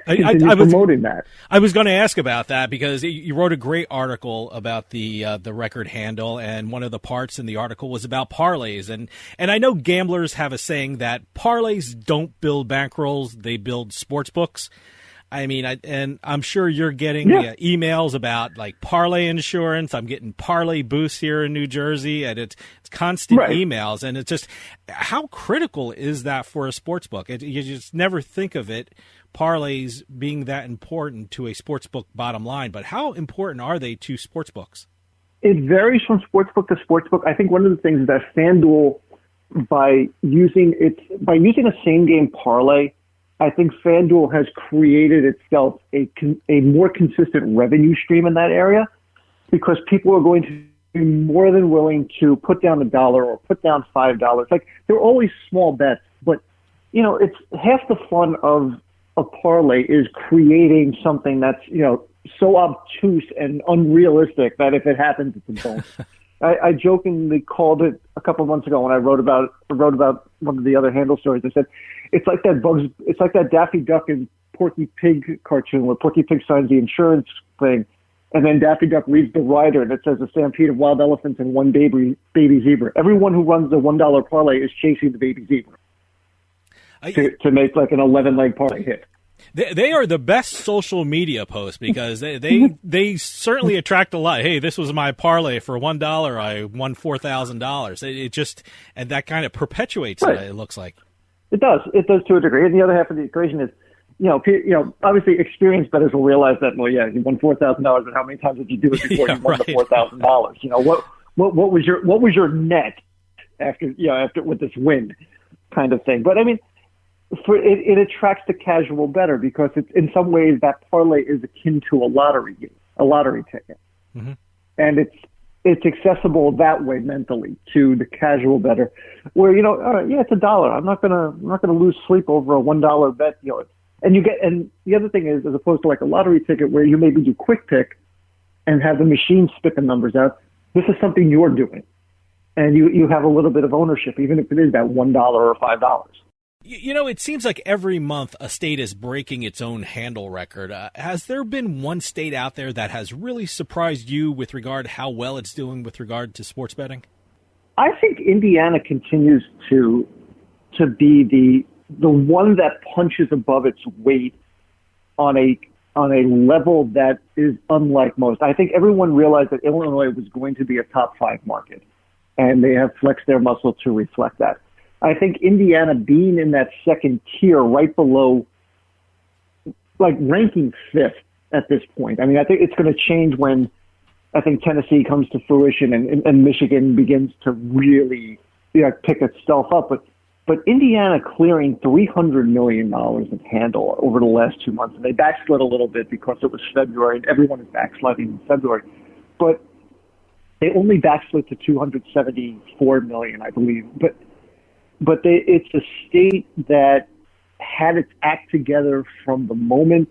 promoting that. I was going to ask about that because you wrote a great article about the record handle, and one of the parts in the article was about parlays. And I know gamblers have a saying that parlays don't build bankrolls, they build sports books. I mean, I'm sure you're getting emails about like parlay insurance. I'm getting parlay boosts here in New Jersey, and it's constant emails. And it's just, how critical is that for a sports book? You just never think of it, parlays being that important to a sports book bottom line. But how important are they to sports books? It varies from sports book to sports book. I think one of the things is that FanDuel, by using a same game parlay, I think FanDuel has created itself a more consistent revenue stream in that area, because people are going to be more than willing to put down $1 or put down $5. Like, they're always small bets, but it's half the fun of a parlay is creating something that's so obtuse and unrealistic that if it happens, it's a bonus. I jokingly called it a couple of months ago when I wrote about one of the other handle stories. I said, it's like that Daffy Duck and Porky Pig cartoon where Porky Pig signs the insurance thing, and then Daffy Duck reads the rider, and it says a stampede of wild elephants and one baby zebra. Everyone who runs the $1 parlay is chasing the baby zebra to make like an 11-leg parlay hit. They are the best social media posts because they certainly attract a lot. Hey, this was my parlay for $1. I won $4,000. It just, and that kind of perpetuates it. It looks like it does. It does to a degree. And the other half of the equation is, obviously experienced bettors will realize that. Well, yeah, you won $4,000, but how many times did you do it before you won the $4,000? What was your net after with this win, kind of thing. But I mean, it attracts the casual bettor because it's, in some ways, that parlay is akin to a lottery ticket, and it's accessible that way mentally to the casual bettor, where it's $1. I'm not gonna lose sleep over a $1 bet, And the other thing is, as opposed to like a lottery ticket where you maybe do quick pick and have the machine spit the numbers out, this is something you're doing, and you have a little bit of ownership, even if it is that $1 or $5. It seems like every month a state is breaking its own handle record. Has there been one state out there that has really surprised you with regard to how well it's doing with regard to sports betting? I think Indiana continues to be the one that punches above its weight on a level that is unlike most. I think everyone realized that Illinois was going to be a top 5 market. and they have flexed their muscle to reflect that. I think Indiana being in that second tier right below, like ranking fifth at this point. I mean, I think it's going to change when I think Tennessee comes to fruition and Michigan begins to really pick itself up. But Indiana clearing $300 million in handle over the last 2 months, and they backslid a little bit because it was February, and everyone is backsliding in February. But they only backslid to $274 million, I believe. But it's a state that had its act together from the moment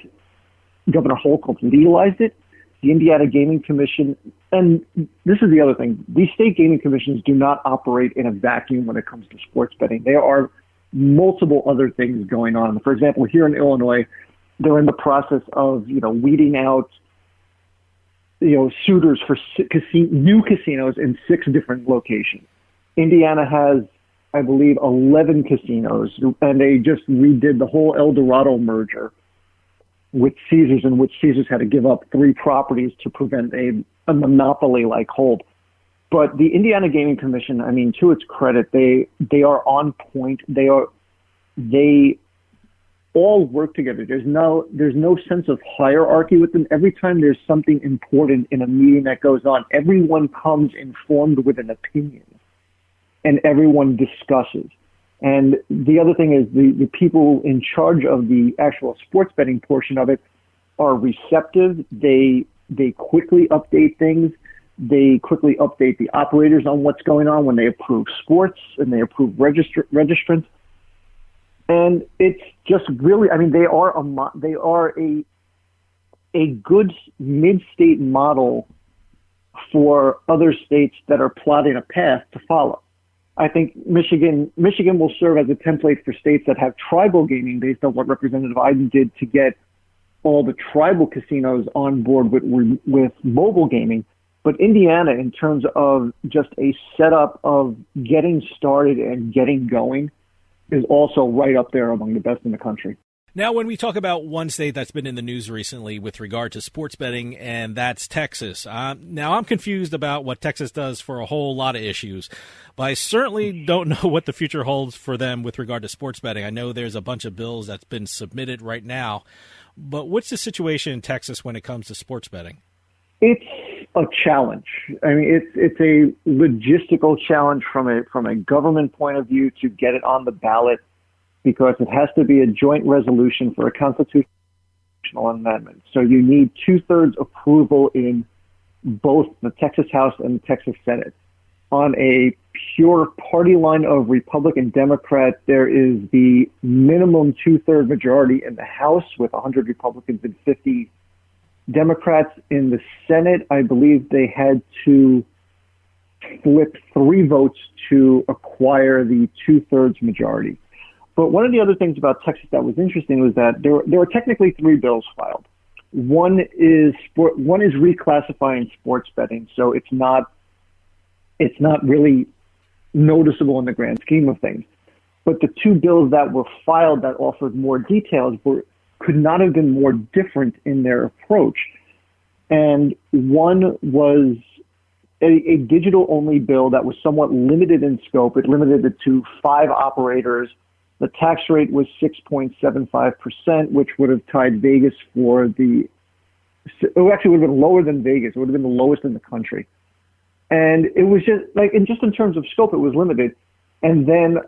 Governor Holcomb legalized it. The Indiana Gaming Commission, and this is the other thing, these state gaming commissions do not operate in a vacuum when it comes to sports betting. There are multiple other things going on. For example, here in Illinois, they're in the process of, weeding out, suitors for new casinos in 6 different locations. Indiana has, I believe, 11 casinos, and they just redid the whole El Dorado merger with Caesars, in which Caesars had to give up 3 properties to prevent a monopoly-like hold. But the Indiana Gaming Commission, I mean, to its credit, they are on point. They all work together. There's no sense of hierarchy with them. Every time there's something important in a meeting that goes on, everyone comes informed with an opinion, and everyone discusses. And the other thing is the people in charge of the actual sports betting portion of it are receptive. They quickly update things. They quickly update the operators on what's going on when they approve sports and they approve registrants. And it's just really, I mean, they are a good mid-state model for other states that are plotting a path to follow. I think Michigan will serve as a template for states that have tribal gaming based on what Representative Iden did to get all the tribal casinos on board with mobile gaming. But Indiana, in terms of just a setup of getting started and getting going, is also right up there among the best in the country. Now, when we talk about one state that's been in the news recently with regard to sports betting, and that's Texas. Now, I'm confused about what Texas does for a whole lot of issues, but I certainly don't know what the future holds for them with regard to sports betting. I know there's a bunch of bills that's been submitted right now, but what's the situation in Texas when it comes to sports betting? It's a challenge. I mean, it's a logistical challenge from a government point of view to get it on the ballot, because it has to be a joint resolution for a constitutional amendment. So you need 2/3 approval in both the Texas House and the Texas Senate. On a pure party line of Republican Democrat, there is the minimum 2/3 majority in the House with 100 Republicans and 50 Democrats. In the Senate, I believe they had to flip 3 votes to acquire the 2/3 majority. But one of the other things about Texas that was interesting was that there were technically 3 bills filed. One is reclassifying sports betting, so it's not really noticeable in the grand scheme of things. But the 2 bills that were filed that offered more details could not have been more different in their approach. And one was a digital-only bill that was somewhat limited in scope. It limited it to 5 operators. The tax rate was 6.75%, which would have tied Vegas for it actually would have been lower than Vegas. It would have been the lowest in the country. And it was just just in terms of scope, it was limited. And then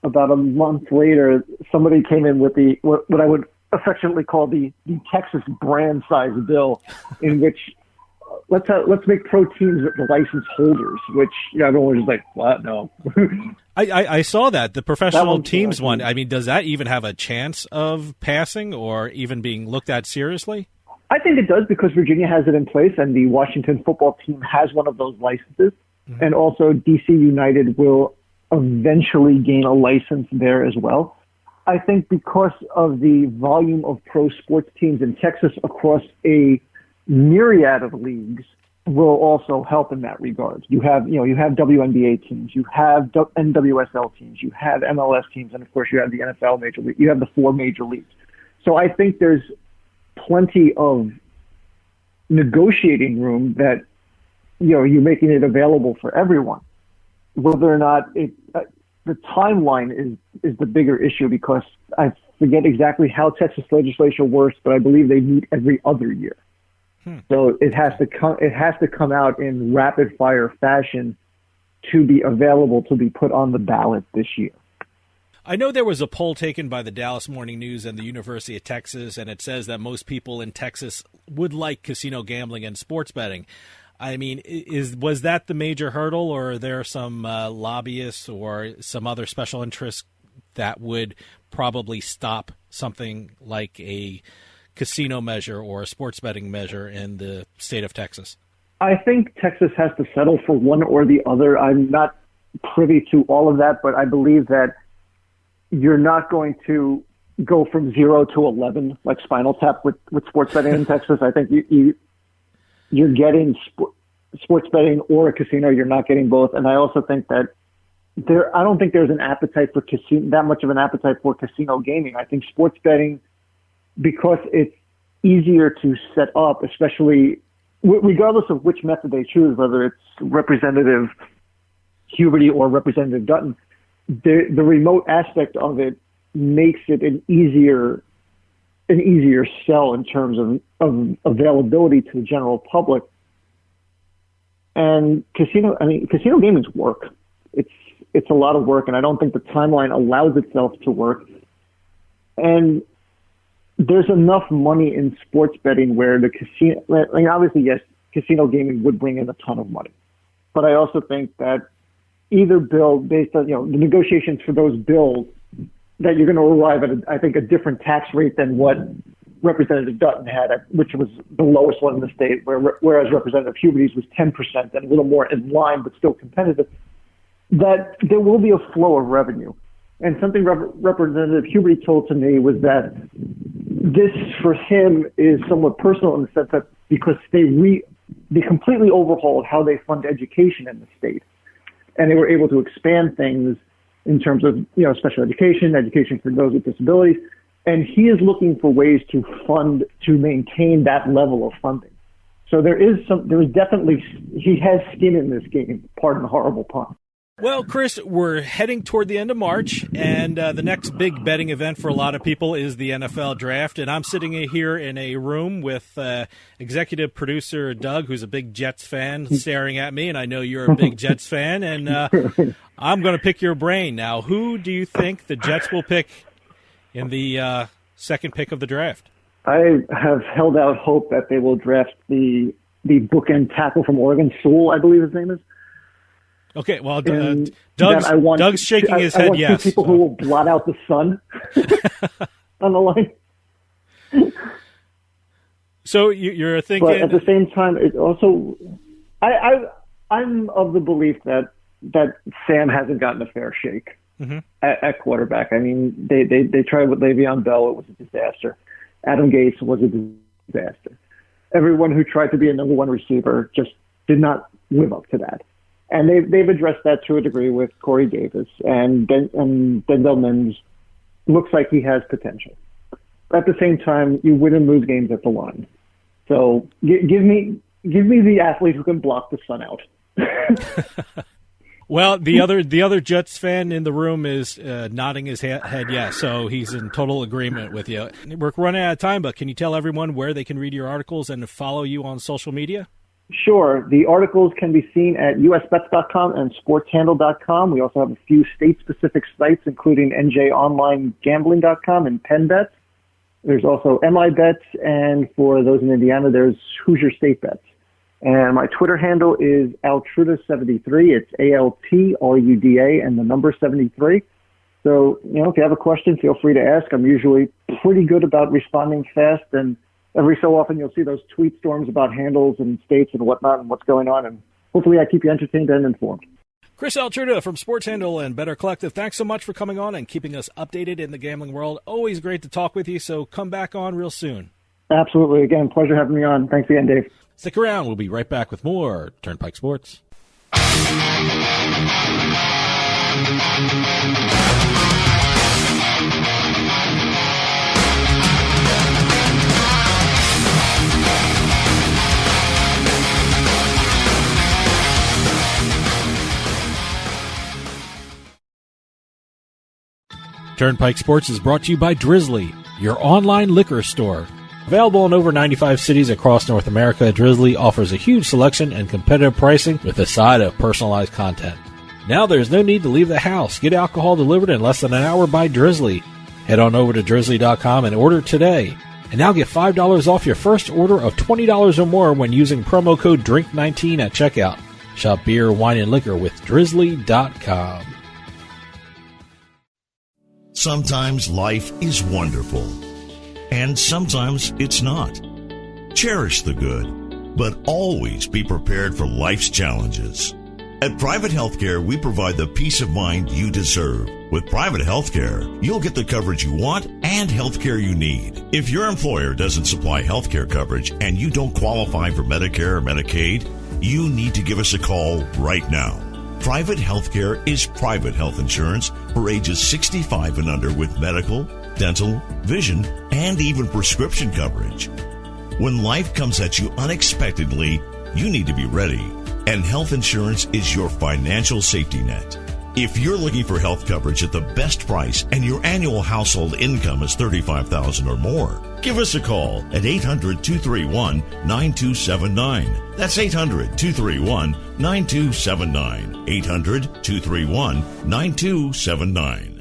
about a month later, somebody came in with what I would affectionately call the Texas brand size bill, in which let's make pro teams the license holders, which everyone was just like, what? No. I saw that, the professional teams one. I mean, does that even have a chance of passing or even being looked at seriously? I think it does, because Virginia has it in place, and the Washington football team has one of those licenses. Mm-hmm. And also DC United will eventually gain a license there as well. I think because of the volume of pro sports teams in Texas across a myriad of leagues will also help in that regard. You have WNBA teams, you have NWSL teams, you have MLS teams, and of course you have the NFL major league. You have the 4 major leagues. So I think there's plenty of negotiating room that, you're making it available for everyone. whether or not the timeline is the bigger issue, because I forget exactly how Texas legislature works, but I believe they meet every other year. So it has to come out in rapid fire fashion to be available to be put on the ballot this year. I know there was a poll taken by the Dallas Morning News and the University of Texas, and it says that most people in Texas would like casino gambling and sports betting. I mean, was that the major hurdle, or are there some lobbyists or some other special interests that would probably stop something like a casino measure or a sports betting measure in the state of Texas? I think Texas has to settle for one or the other. I'm not privy to all of that, but I believe that you're not going to go from 0 to 11 like Spinal Tap with sports betting in Texas. I think you're getting sports betting or a casino. You're not getting both. And I also think that I don't think there's an appetite for that much of an appetite for casino gaming. I think sports betting, because it's easier to set up, especially regardless of which method they choose, whether it's Representative Huberty or Representative Dutton, the remote aspect of it makes it an easier sell in terms of availability to the general public. And casino gaming's work. It's a lot of work, and I don't think the timeline allows itself to work. And there's enough money in sports betting where the casino, I mean, obviously, yes, casino gaming would bring in a ton of money. But I also think that either bill, based on, the negotiations for those bills, that you're going to arrive at, I think, a different tax rate than what Representative Dutton had, which was the lowest one in the state, whereas Representative Huberty's was 10% and a little more in line, but still competitive, that there will be a flow of revenue. And something Representative Huberty told to me was that this, for him, is somewhat personal in the sense that because they completely overhauled how they fund education in the state. And they were able to expand things in terms of, special education for those with disabilities. And he is looking for ways to maintain that level of funding. So there is definitely, he has skin in this game, pardon the horrible pun. Well, Chris, we're heading toward the end of March, and the next big betting event for a lot of people is the NFL draft. And I'm sitting here in a room with executive producer Doug, who's a big Jets fan, staring at me, and I know you're a big Jets fan, and I'm going to pick your brain. Now, who do you think the Jets will pick in the second pick of the draft? I have held out hope that they will draft the bookend tackle from Oregon, Sewell, I believe his name is. Okay, well, Doug's shaking his head yes. Two people who will blot out the sun on the line. So you're thinking... But at the same time, it also... I'm of the belief that Sam hasn't gotten a fair shake at quarterback. I mean, they tried with Le'Veon Bell. It was a disaster. Adam Gase was a disaster. Everyone who tried to be a number one receiver just did not live up to that. And they've addressed that to a degree with Corey Davis, and Denzel Mims looks like he has potential. At the same time, you win and lose games at the line. So give me the athlete who can block the sun out. Well, the other Jets fan in the room is nodding his head yes, so he's in total agreement with you. We're running out of time, but can you tell everyone where they can read your articles and follow you on social media? Sure. The articles can be seen at usbets.com and sportshandle.com. We also have a few state-specific sites, including njonlinegambling.com and PennBets. There's also MIBets, and for those in Indiana, there's Hoosier State Bets. And my Twitter handle is Altruda73. It's ALTRUDA and the number 73. So, if you have a question, feel free to ask. I'm usually pretty good about responding fast, and every so often you'll see those tweet storms about handles and states and whatnot and what's going on, and hopefully I keep you entertained and informed. Chris Altruda from Sports Handle and Better Collective, thanks so much for coming on and keeping us updated in the gambling world. Always great to talk with you, so come back on real soon. Absolutely. Again, pleasure having me on. Thanks again, Dave. Stick around. We'll be right back with more Turnpike Sports. Turnpike Sports is brought to you by Drizzly, your online liquor store. Available in over 95 cities across North America, Drizzly offers a huge selection and competitive pricing with a side of personalized content. Now there's no need to leave the house. Get alcohol delivered in less than an hour by Drizzly. Head on over to drizzly.com and order today. And now get $5 off your first order of $20 or more when using promo code DRINK19 at checkout. Shop beer, wine, and liquor with drizzly.com. Sometimes life is wonderful, and sometimes it's not. Cherish the good, but always be prepared for life's challenges. At Private Healthcare, we provide the peace of mind you deserve. With Private Healthcare, you'll get the coverage you want and healthcare you need. If your employer doesn't supply healthcare coverage and you don't qualify for Medicare or Medicaid, you need to give us a call right now. Private Healthcare is private health insurance for ages 65 and under with medical, dental, vision, and even prescription coverage. When life comes at you unexpectedly, you need to be ready, and health insurance is your financial safety net. If you're looking for health coverage at the best price and your annual household income is $35,000 or more, give us a call at 800-231-9279. That's 800-231-9279. 800-231-9279.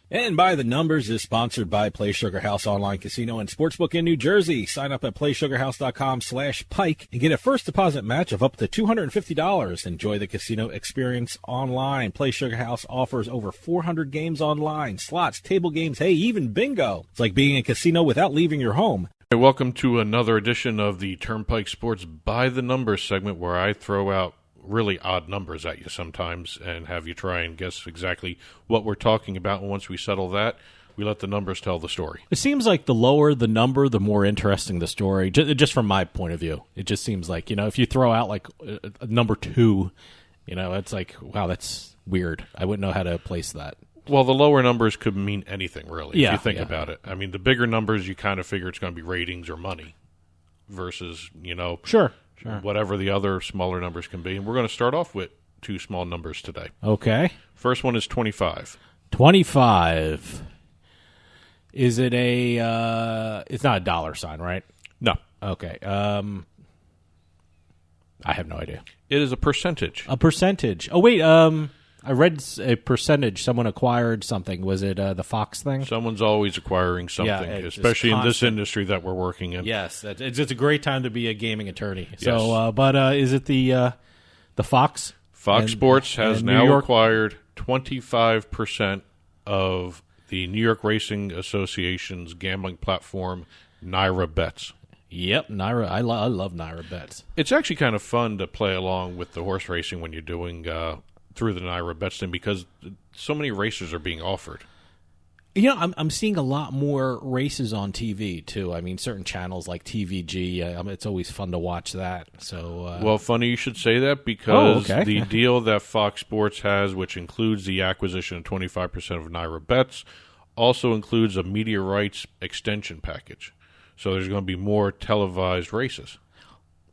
And By the Numbers is sponsored by Play Sugar House Online Casino and Sportsbook in New Jersey. Sign up at playsugarhouse.com/Pike and get a first deposit match of up to $250. Enjoy the casino experience online. Play Sugar House offers over 400 games online, slots, table games, hey, even bingo. It's like being in a casino without leaving your home. Hey, welcome to another edition of the Turnpike Sports By the Numbers segment, where I throw out really odd numbers at you sometimes and have you try and guess exactly what we're talking about. And once we settle that, we let the numbers tell the story. It seems like the lower the number, the more interesting the story, just from my point of view. It just seems like, if you throw out like a number 2, it's like, wow, that's weird. I wouldn't know how to place that. Well, the lower numbers could mean anything, really, if you think about it. I mean, the bigger numbers, you kind of figure it's going to be ratings or money versus, Sure. whatever the other smaller numbers can be. And we're going to start off with 2 small numbers today. Okay. First one is 25. 25. Is it it's not a dollar sign, right? No. Okay. I have no idea. It is a percentage. A percentage. Oh, wait. I read a percentage. Someone acquired something. Was it the Fox thing? Someone's always acquiring something, especially in this industry that we're working in. Yes, it's a great time to be a gaming attorney. Yes. So, but is it the Fox? Fox Sports has now acquired 25% of the New York Racing Association's gambling platform, Naira Bets. Yep, Naira. I love Naira Bets. It's actually kind of fun to play along with the horse racing when you're doing through the Naira Bets thing, because so many races are being offered. I'm seeing a lot more races on TV too. I mean, certain channels like TVG. It's always fun to watch that. So, well, funny you should say that, because the deal that Fox Sports has, which includes the acquisition of 25% of Naira Bets, also includes a media rights extension package. So there's going to be more televised races.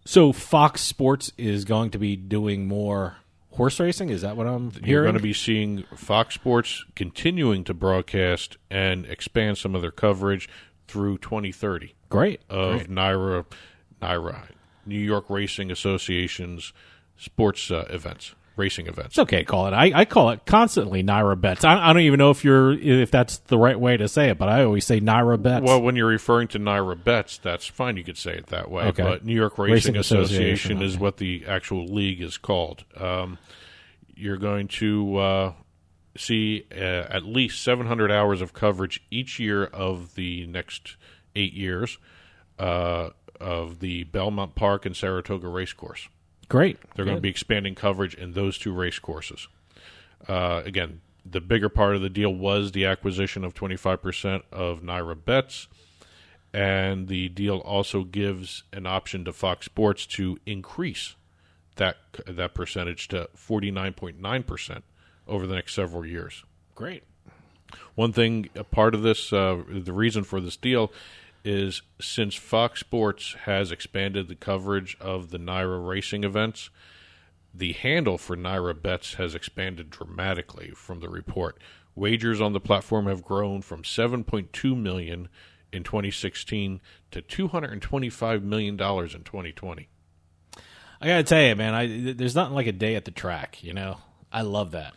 So Fox Sports is going to be doing more horse racing? Is that what I'm hearing? You're going to be seeing Fox Sports continuing to broadcast and expand some of their coverage through 2030. Great. Naira, New York Racing Association's sports events, racing events. It's okay to call it. I call it constantly Naira Bets. I don't even know if that's the right way to say it, but I always say Naira Bets. Well, when you're referring to Naira Bets, that's fine. You could say it that way. Okay. But New York Racing Association is what the actual league is called. You're going to see at least 700 hours of coverage each year of the next 8 years of the Belmont Park and Saratoga Racecourse. Great. They're going to be expanding coverage in those 2 race courses. Again, the bigger part of the deal was the acquisition of 25% of Naira Bets, and the deal also gives an option to Fox Sports to increase that percentage to 49.9% over the next several years. Great. One thing, a part of this, the reason for this deal is since Fox Sports has expanded the coverage of the NYRA racing events, the handle for NYRA bets has expanded dramatically from the report. Wagers on the platform have grown from 7.2 million in 2016 to $225 million in 2020. I got to tell you, man, there's nothing like a day at the track, you know? I love that.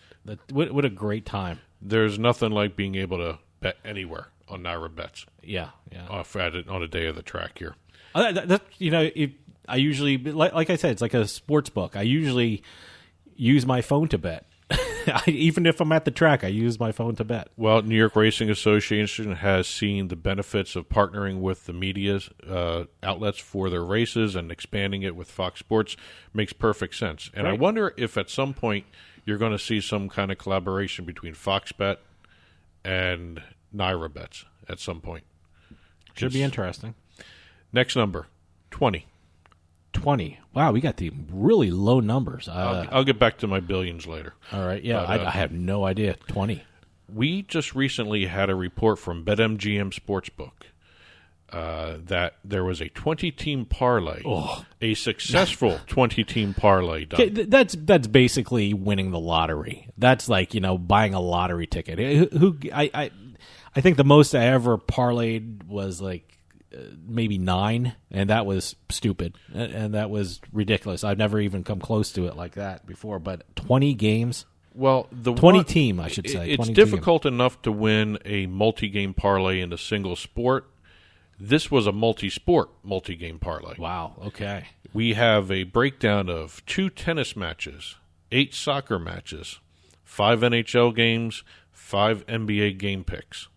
What a great time. There's nothing like being able to bet anywhere on NYRA bets. Yeah. On a day of the track here. I usually, like I said, it's like a sports book. I usually use my phone to bet. Even if I'm at the track, I use my phone to bet. Well, New York Racing Association has seen the benefits of partnering with the media outlets for their races and expanding it with Fox Sports. Makes perfect sense. And right. I wonder if at some point you're going to see some kind of collaboration between Fox Bet and NYRA bets at some point. Should be interesting. Next number, 20. 20. Wow, we got the really low numbers. I'll get back to my billions later. All right, yeah, but, I have no idea. 20. We just recently had a report from BetMGM Sportsbook that there was a 20-team parlay, a successful 20-team parlay done. That's basically winning the lottery. That's like, buying a lottery ticket. I think the most I ever parlayed was like maybe 9, and that was stupid, and that was ridiculous. I've never even come close to it like that before. But 20 games. Well, the 20 team, I should say. It's difficult enough to win a multi-game parlay in a single sport. This was a multi-sport, multi-game parlay. Wow, okay. We have a breakdown of 2 tennis matches, 8 soccer matches, 5 NHL games, 5 NBA game picks.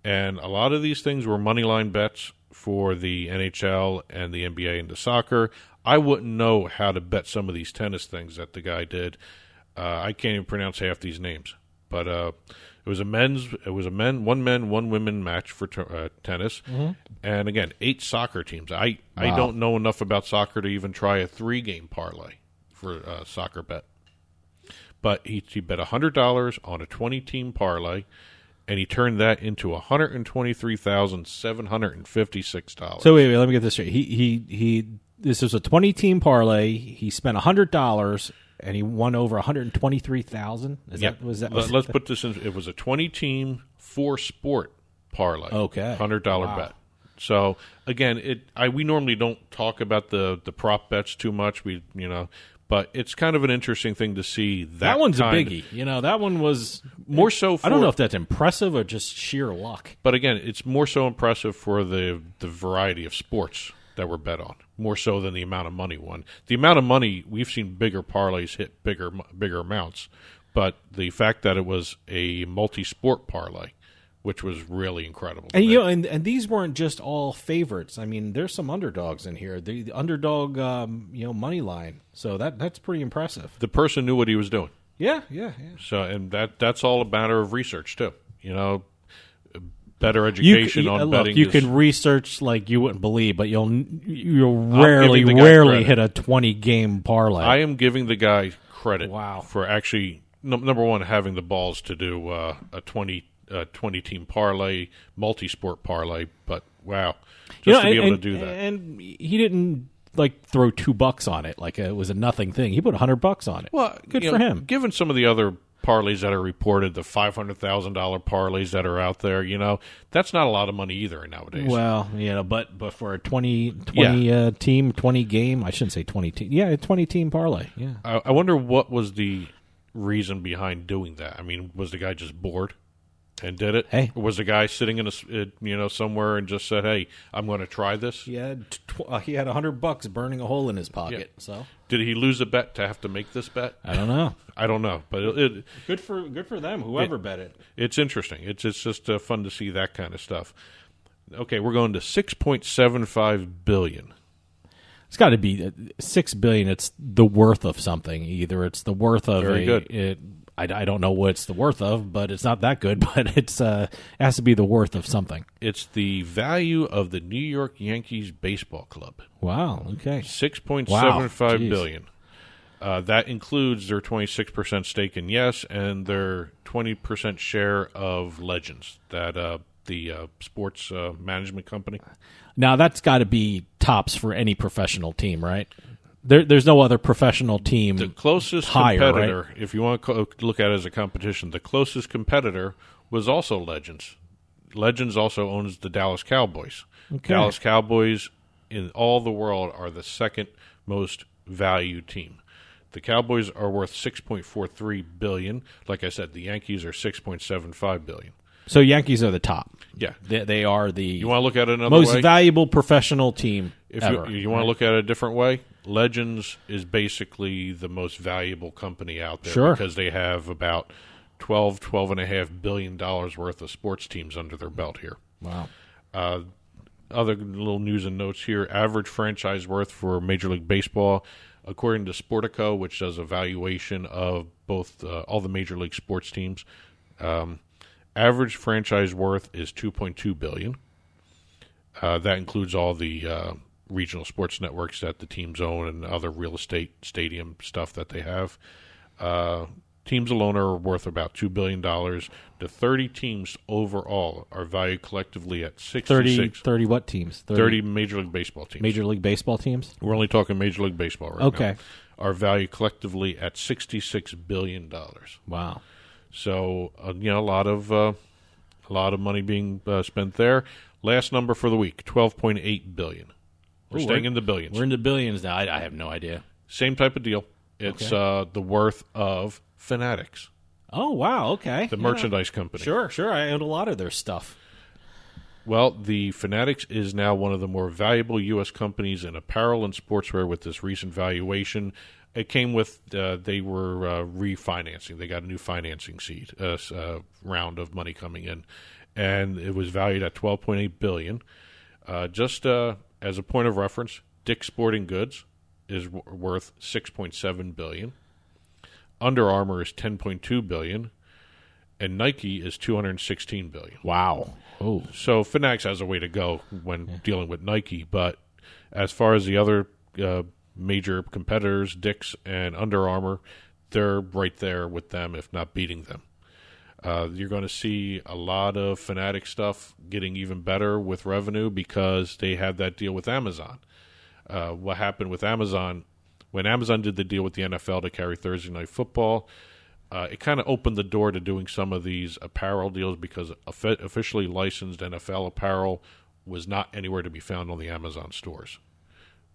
And a lot of these things were moneyline bets for the NHL and the NBA into soccer. I wouldn't know how to bet some of these tennis things that the guy did. I can't even pronounce half these names. But it was one men, one women match for tennis. Mm-hmm. And again, 8 soccer teams. I don't know enough about soccer to even try a 3-game parlay for a soccer bet. But he bet $100 on a 20-team parlay, and he turned that into $123,756. So wait, let me get this straight. This was a 20-team parlay. He spent $100, and he won over $123,000. Let's put this in. It was a 20-team 4-sport parlay. Okay, $100 bet. So again, we normally don't talk about the prop bets too much. But it's kind of an interesting thing to see. That one's a biggie. That one was more so. I don't know if that's impressive or just sheer luck. But again, it's more so impressive for the variety of sports that were bet on, more so than the amount of money won. The amount of money, we've seen bigger parlays hit bigger amounts, but the fact that it was a multi-sport parlay, which was really incredible. And and these weren't just all favorites. I mean, there's some underdogs in here. The underdog, money line. So that's pretty impressive. The person knew what he was doing. Yeah. So, and that's all a matter of research too. Better education on betting. You can research like you wouldn't believe, but you'll rarely hit a 20-game parlay. I am giving the guy credit. Wow. For actually number one having the balls to do a 20-team parlay, multi-sport parlay, but wow, to be able to do that. And he didn't throw $2 on it like it was a nothing thing. He put $100 on it. Well, good for him. Given some of the other parlays that are reported, the $500,000 parlays that are out there, that's not a lot of money either nowadays. Well, but for a 20 team, 20 game, I shouldn't say 20 team. Yeah, a 20 team parlay. Yeah. I wonder what was the reason behind doing that. I mean, was the guy just bored and did it? Hey, was the guy sitting in somewhere and just said, "Hey, I'm going to try this"? He had $100 burning a hole in his pocket. Yeah. So did he lose a bet to have to make this bet? I don't know. But good for them. Whoever bet it. It's interesting. It's just fun to see that kind of stuff. Okay, we're going to $6.75 billion. It's got to be $6 billion. It's the worth of something. Either it's the worth of very good. I don't know what it's the worth of, but it's not that good. But it has to be the worth of something. It's the value of the New York Yankees baseball club. Wow. Okay. $6.75 billion. That includes their 26% stake in Yes and their 20% share of Legends, that the sports management company. Now, that's got to be tops for any professional team, right? There's no other professional team. The closest higher, competitor, right? if you want to look at it as a competition, the closest competitor was also Legends. Legends also owns the Dallas Cowboys. Okay. Dallas Cowboys in all the world are the second most valued team. The Cowboys are worth $6.43 billion. Like I said, the Yankees are $6.75 billion. So Yankees are the top. Yeah. They are the You want to look at it another most way? valuable professional team If ever. you want to look at it a different way, Legends is basically the most valuable company out there. Sure. Because they have about $12.5 billion worth of sports teams under their belt here. Wow. Other little news and notes here. Average franchise worth for Major League Baseball, according to Sportico, which does a valuation of both all the Major League sports teams, average franchise worth is $2.2 billion. That includes all the regional sports networks that the teams own and other real estate, stadium stuff that they have. Teams alone are worth about $2 billion. The 30 teams overall are valued collectively at 66. 30 what teams? 30 Major League Baseball teams. Major League Baseball teams? We're only talking Major League Baseball right now. Okay. Are valued collectively at $66 billion. Wow. So, a lot of money being spent there. Last number for the week, $12.8 billion. We're staying in the billions. We're in the billions now. I have no idea. Same type of deal. It's the worth of Fanatics. Oh, wow. Okay. The merchandise company. Sure. I own a lot of their stuff. Well, the Fanatics is now one of the more valuable U.S. companies in apparel and sportswear with this recent valuation. It came with they were refinancing. They got a new financing round of money coming in, and it was valued at $12.8 billion. Just as a point of reference, Dick's Sporting Goods is worth $6.7 billion. Under Armour is $10.2 billion, and Nike is $216 billion. Wow. Oh. So Fanatics has a way to go when dealing with Nike, but as far as the other major competitors, Dick's and Under Armour, they're right there with them, if not beating them. You're going to see a lot of Fanatic stuff getting even better with revenue because they had that deal with Amazon. What happened with Amazon, when Amazon did the deal with the NFL to carry Thursday Night Football, it kind of opened the door to doing some of these apparel deals because officially licensed NFL apparel was not anywhere to be found on the Amazon stores.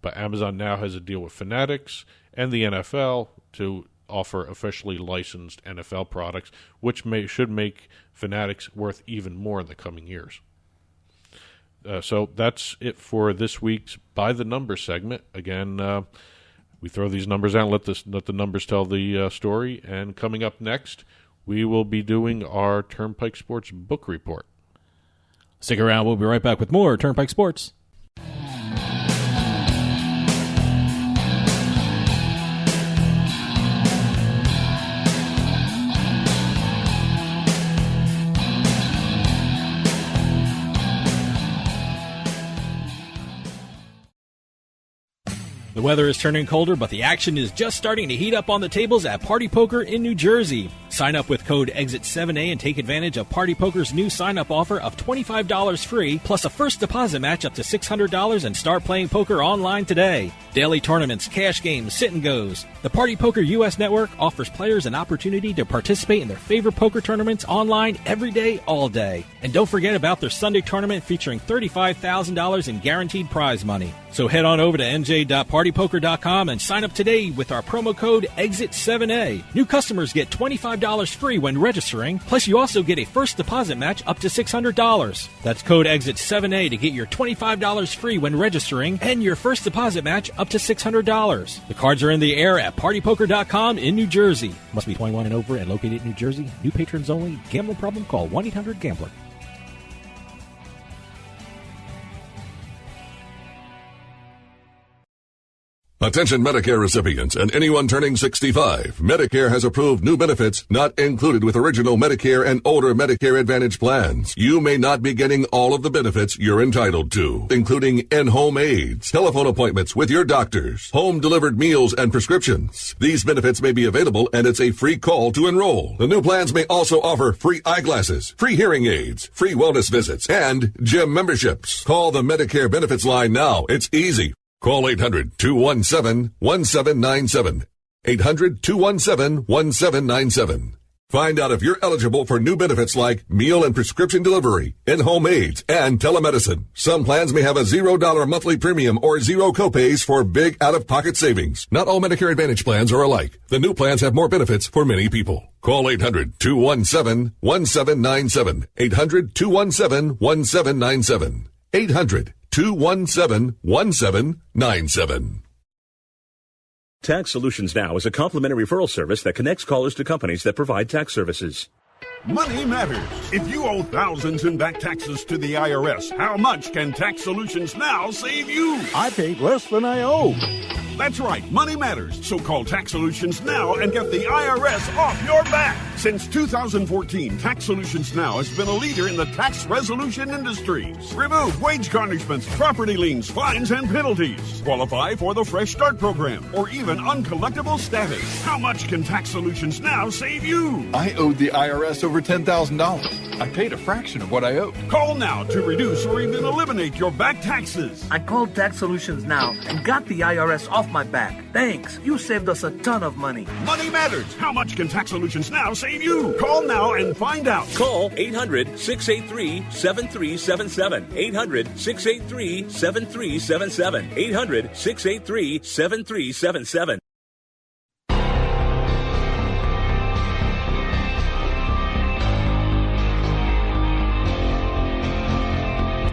But Amazon now has a deal with Fanatics and the NFL to offer officially licensed NFL products, which should make Fanatics worth even more in the coming years. So that's it for this week's By the Numbers segment. Again, we throw these numbers out and let the numbers tell the story. And coming up next, we will be doing our Turnpike Sports book report. Stick around. We'll be right back with more Turnpike Sports. The weather is turning colder, but the action is just starting to heat up on the tables at Party Poker in New Jersey. Sign up with code EXIT7A and take advantage of Party Poker's new sign-up offer of $25 free, plus a first deposit match up to $600 and start playing poker online today. Daily tournaments, cash games, sit-and-goes. The Party Poker U.S. network offers players an opportunity to participate in their favorite poker tournaments online every day, all day. And don't forget about their Sunday tournament featuring $35,000 in guaranteed prize money. So head on over to nj.partypoker.com and sign up today with our promo code EXIT7A. New customers get $25 free when registering, plus you also get a first deposit match up to $600. That's code EXIT7A to get your $25 free when registering and your first deposit match up to $600. The cards are in the air at partypoker.com in New Jersey. Must be 21 and over and located in New Jersey. New patrons only. Gambling problem? Call 1-800-GAMBLER. Attention Medicare recipients and anyone turning 65. Medicare has approved new benefits not included with original Medicare and older Medicare Advantage plans. You may not be getting all of the benefits you're entitled to, including in-home aids, telephone appointments with your doctors, home-delivered meals and prescriptions. These benefits may be available, and it's a free call to enroll. The new plans may also offer free eyeglasses, free hearing aids, free wellness visits, and gym memberships. Call the Medicare benefits line now. It's easy. Call 800-217-1797. 800-217-1797. Find out if you're eligible for new benefits like meal and prescription delivery, in-home aids, and telemedicine. Some plans may have a $0 monthly premium or zero copays for big out-of-pocket savings. Not all Medicare Advantage plans are alike. The new plans have more benefits for many people. Call 800-217-1797. 800-217-1797. 800-217-1797. Tax Solutions Now is a complimentary referral service that connects callers to companies that provide tax services. Money matters. If you owe thousands in back taxes to the IRS, how much can Tax Solutions Now save you? I paid less than I owe. That's right, money matters. So call Tax Solutions Now and get the IRS off your back. Since 2014, Tax Solutions Now has been a leader in the tax resolution industry. Remove wage garnishments, property liens, fines, and penalties. Qualify for the Fresh Start program or even uncollectible status. How much can Tax Solutions Now save you? I owed the IRS over $10,000. I paid a fraction of what I owed. Call now to reduce or even eliminate your back taxes. I called Tax Solutions Now and got the IRS off my back. Thanks. You saved us a ton of money. Money matters. How much can Tax Solutions Now save you? Call now and find out. Call 800-683-7377. 800-683-7377. 800-683-7377.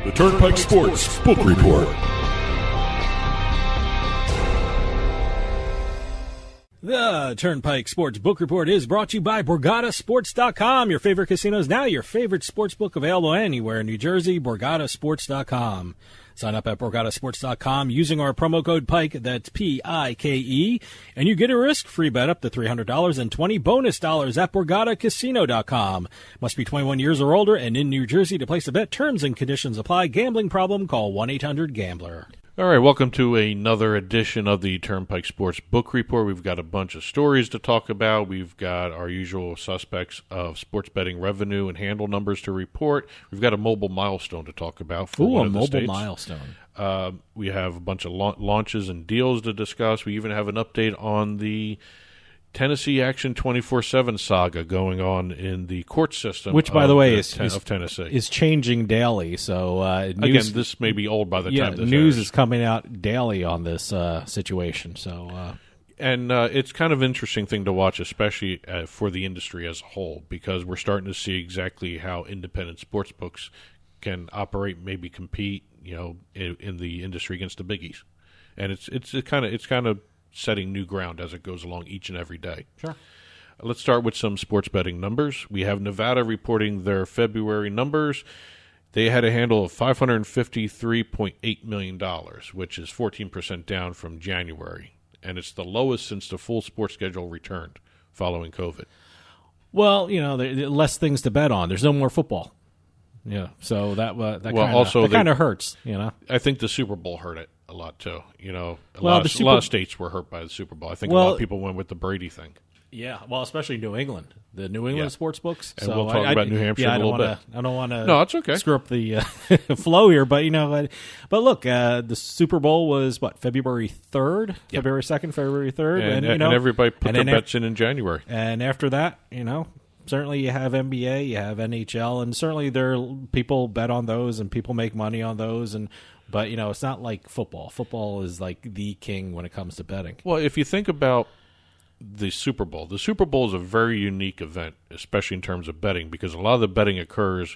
The Turnpike Sports Book Report. The Turnpike Sports Book Report is brought to you by BorgataSports.com. Your favorite casinos now, your favorite sports book available anywhere in New Jersey, BorgataSports.com. Sign up at BorgataSports.com using our promo code PIKE, that's P-I-K-E, and you get a risk-free bet up to $300 and 20 bonus dollars at BorgataCasino.com. Must be 21 years or older and in New Jersey to place a bet. Terms and conditions apply. Gambling problem? Call 1-800-GAMBLER. All right, welcome to another edition of the Turnpike Sports Book Report. We've got a bunch of stories to talk about. We've got our usual suspects of sports betting revenue and handle numbers to report. We've got a mobile milestone to talk about for one of the states. A mobile milestone. We have a bunch of launches and deals to discuss. We even have an update on the Tennessee Action 24/7 saga going on in the court system, which, by the way, is Tennessee is changing daily. So news, again, this may be old by the time this news airs. is coming out daily on this situation. So, and it's kind of an interesting thing to watch, especially for the industry as a whole, because we're starting to see exactly how independent sports books can operate, maybe compete, in the industry against the biggies, and it's kind of setting new ground as it goes along each and every day. Sure. Let's start with some sports betting numbers. We have Nevada reporting their February numbers. They had a handle of $553.8 million, which is 14% down from January, and it's the lowest since the full sports schedule returned following COVID. Well, there are less things to bet on. There's no more football. Yeah, so that kind of hurts. I think the Super Bowl hurt it a lot too. A lot of states were hurt by the Super Bowl. I think a lot of people went with the Brady thing. Yeah, well, especially New England, the New England sports books. And we'll talk about New Hampshire in a little bit. I don't want to. No, it's okay. Screw up the flow here, but but look, the Super Bowl was February 3rd, February 2nd, February 3rd, and everybody put their bets in January. And after that, certainly you have NBA, you have NHL, and certainly people bet on those and people make money on those, but it's not like football. Football is like the king when it comes to betting. Well, if you think about the Super Bowl is a very unique event, especially in terms of betting, because a lot of the betting occurs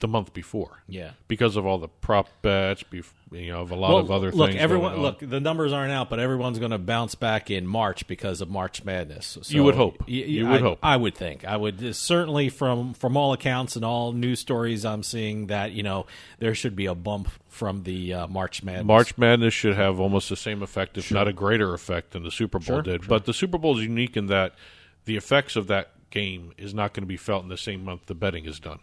the month before. Yeah. Because of all the prop bets, of a lot of other things. Look, the numbers aren't out, but everyone's going to bounce back in March because of March Madness. So you would hope. You would hope. I would think. I would certainly, from all accounts and all news stories I'm seeing, that there should be a bump from the March Madness. March Madness should have almost the same effect, if not a greater effect, than the Super Bowl did. Sure. But the Super Bowl is unique in that the effects of that game is not going to be felt in the same month the betting is done.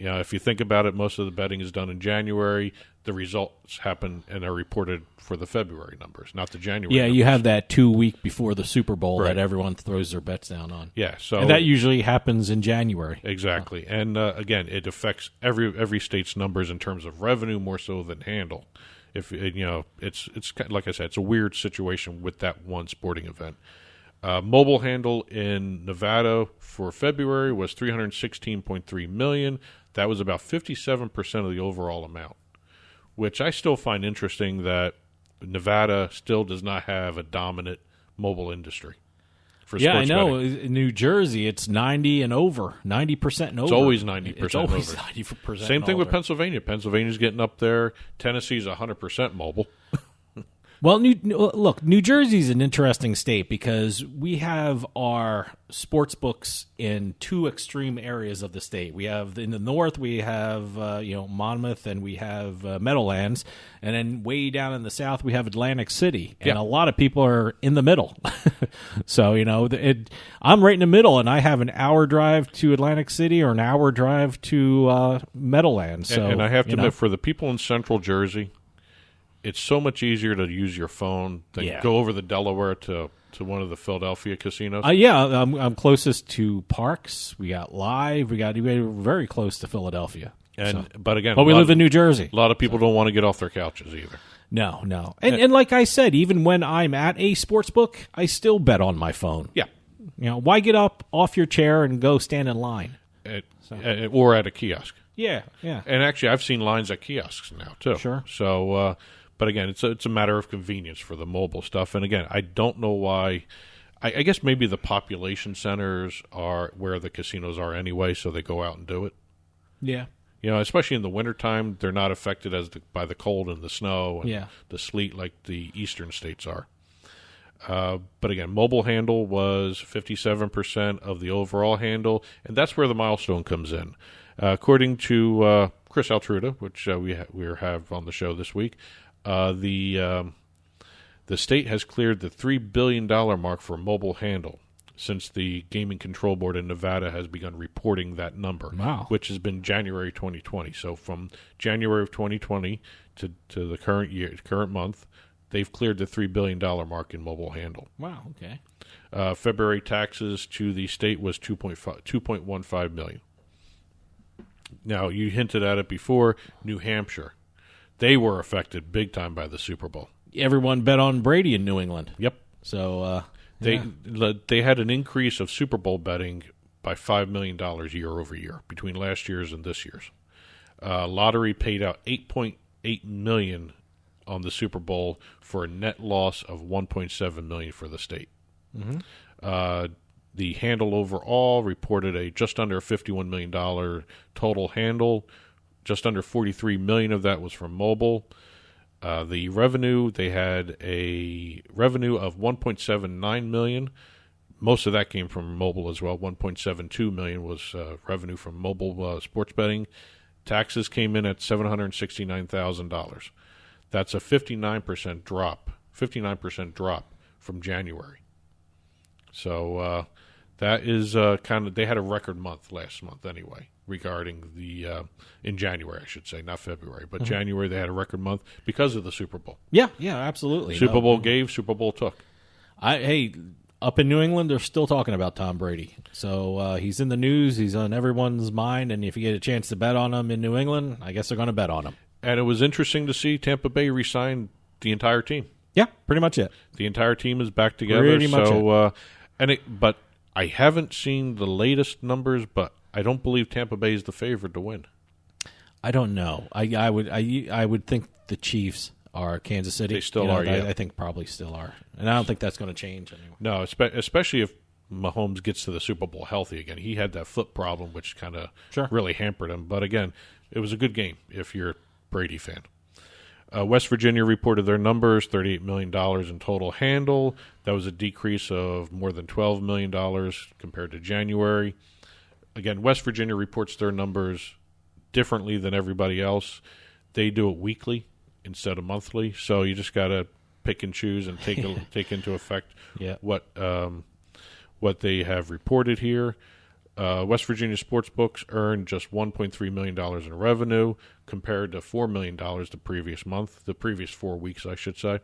If you think about it, most of the betting is done in January. The results happen and are reported for the February numbers, not the January numbers. You have that 2 week before the Super Bowl that everyone throws their bets down on. Yeah, and that usually happens in January. Exactly. And, again, it affects every state's numbers in terms of revenue more so than handle. It's like I said, it's a weird situation with that one sporting event. Mobile handle in Nevada for February was $316.3 million. That was about 57% of the overall amount, which I still find interesting that Nevada still does not have a dominant mobile industry for sports betting. betting. In New Jersey, it's 90% and over. It's always 90% It's always over. 90%. Same thing with Pennsylvania. Pennsylvania's getting up there. Tennessee's 100% mobile. Well, New Jersey's an interesting state because we have our sports books in two extreme areas of the state. We have in the north, we have Monmouth and we have Meadowlands, and then way down in the south, we have Atlantic City, and a lot of people are in the middle. So I'm right in the middle, and I have an hour drive to Atlantic City or an hour drive to Meadowlands. So, and I have to admit, for the people in Central Jersey, it's so much easier to use your phone than go over the Delaware to one of the Philadelphia casinos. I'm closest to Parks. We got Live. We're very close to Philadelphia. But we live in New Jersey. A lot of people don't want to get off their couches either. No. And like I said, even when I'm at a sports book, I still bet on my phone. Yeah. Why get up off your chair and go stand in line? Or at a kiosk. Yeah. And actually, I've seen lines at kiosks now, too. Sure. So, but again, it's a matter of convenience for the mobile stuff. And again, I don't know why. I guess maybe the population centers are where the casinos are anyway, so they go out and do it. Yeah. Especially in the wintertime, they're not affected by the cold and the snow and the sleet like the eastern states are. But again, mobile handle was 57% of the overall handle, and that's where the milestone comes in. According to Chris Altruda, which we have on the show this week, the state has cleared the $3 billion mark for mobile handle since the Gaming Control Board in Nevada has begun reporting that number, which has been January 2020. So from January of 2020 to the current month, they've cleared the $3 billion mark in mobile handle. Wow, okay. February taxes to the state was $2.15 million. Now, you hinted at it before, New Hampshire. They were affected big time by the Super Bowl. Everyone bet on Brady in New England. Yep. So they had an increase of Super Bowl betting by $5 million year over year between last year's and this year's. Lottery paid out $8.8 million on the Super Bowl for a net loss of $1.7 million for the state. Mm-hmm. The handle overall reported a just under $51 million total handle. Just under $43 million of that was from mobile. The revenue, they had a revenue of $1.79 million. Most of that came from mobile as well. $1.72 million was revenue from mobile sports betting. Taxes came in at $769,000. That's a 59% drop from January. So that is they had a record month last month anyway regarding the in January, I should say, not February, but January they had a record month because of the Super Bowl. Yeah, absolutely. Super Bowl gave, Super Bowl took. Up in New England, they're still talking about Tom Brady. So he's in the news. He's on everyone's mind. And if you get a chance to bet on him in New England, I guess they're going to bet on him. And it was interesting to see Tampa Bay re-sign the entire team. Yeah, pretty much it. The entire team is back together. Pretty much it. But I haven't seen the latest numbers, but I don't believe Tampa Bay is the favorite to win. I don't know. I would think the Chiefs are Kansas City. They still are, yeah. I think probably still are. And I don't think that's going to change anyway. No, especially if Mahomes gets to the Super Bowl healthy again. He had that foot problem, which kind of Sure. really hampered him. But again, it was a good game if you're a Brady fan. West Virginia reported their numbers, $38 million in total handle. That was a decrease of more than $12 million compared to January. Again, West Virginia reports their numbers differently than everybody else. They do it weekly instead of monthly, so you just got to pick and choose and take into effect what they have reported here. West Virginia sportsbooks earned just $1.3 million in revenue compared to $4 million the previous 4 weeks, I should say.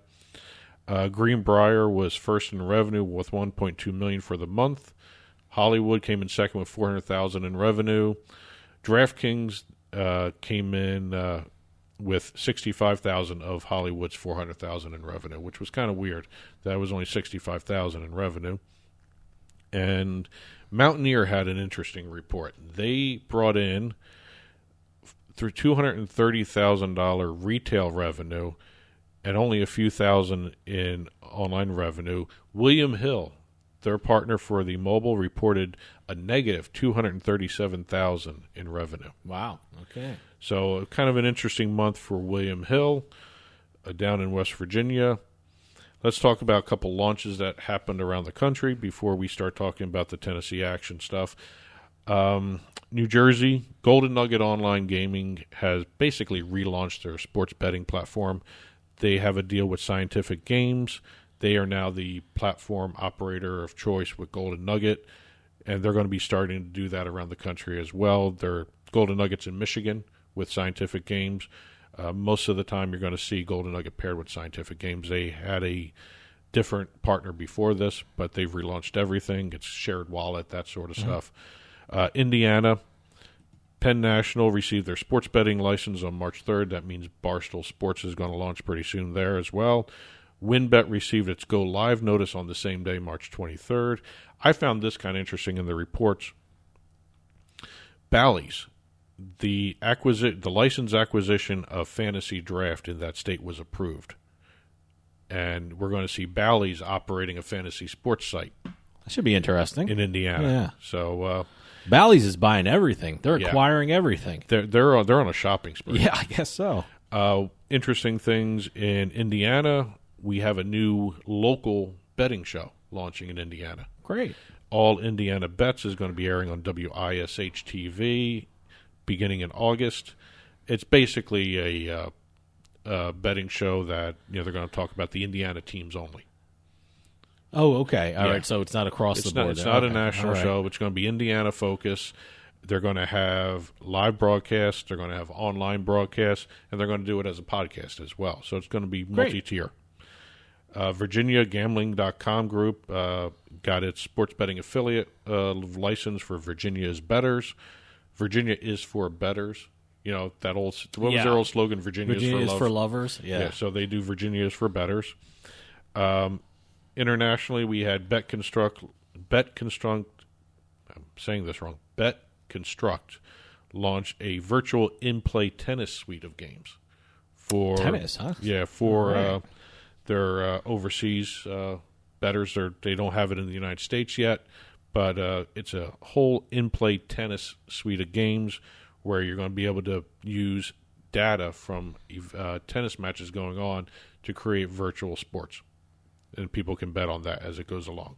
Greenbrier was first in revenue with $1.2 million for the month. Hollywood came in second with $400,000 in revenue. DraftKings came in with $65,000 of Hollywood's $400,000 in revenue, which was kind of weird. That was only $65,000 in revenue. And Mountaineer had an interesting report. They brought in through $230,000 retail revenue and only a few thousand in online revenue. William Hill, their partner for the mobile, reported a negative $237,000 in revenue. Wow. Okay. So kind of an interesting month for William Hill down in West Virginia. Let's talk about a couple launches that happened around the country before we start talking about the Tennessee action stuff. New Jersey, Golden Nugget Online Gaming has basically relaunched their sports betting platform. They have a deal with Scientific Games. They are now the platform operator of choice with Golden Nugget, and they're going to be starting to do that around the country as well. They're Golden Nuggets in Michigan with Scientific Games. Most of the time you're going to see Golden Nugget paired with Scientific Games. They had a different partner before this, but they've relaunched everything. It's shared wallet, that sort of stuff. Indiana, Penn National received their sports betting license on March 3rd. That means Barstool Sports is going to launch pretty soon there as well. WynnBET received its Go Live notice on the same day, March 23rd. I found this kind of interesting in the reports. Bally's, the license acquisition of Fantasy Draft in that state was approved. And we're going to see Bally's operating a fantasy sports site. That should be interesting. In Indiana. Yeah. So Bally's is buying everything. They're acquiring everything. They're on a shopping spree. Yeah, I guess so. Interesting things in Indiana. We have a new local betting show launching in Indiana. Great. All Indiana Bets is going to be airing on WISH-TV beginning in August. It's basically a betting show that they're going to talk about the Indiana teams only. Oh, okay. All right. So it's not across the board. It's not a national show. It's going to be Indiana focus. They're going to have live broadcasts. They're going to have online broadcasts, and they're going to do it as a podcast as well. So it's going to be multi-tier. VirginiaGambling.com group got its sports betting affiliate license for Virginia is Betters. Virginia is for betters. That old. What was their old slogan? Virginia is for lovers. Yeah. So they do Virginia is for betters. Internationally, we had BetConstruct. I'm saying this wrong. BetConstruct launched a virtual in-play tennis suite of games for tennis. Huh? Yeah, for their overseas bettors. They don't have it in the United States yet, but it's a whole in-play tennis suite of games where you're going to be able to use data from tennis matches going on to create virtual sports. And people can bet on that as it goes along.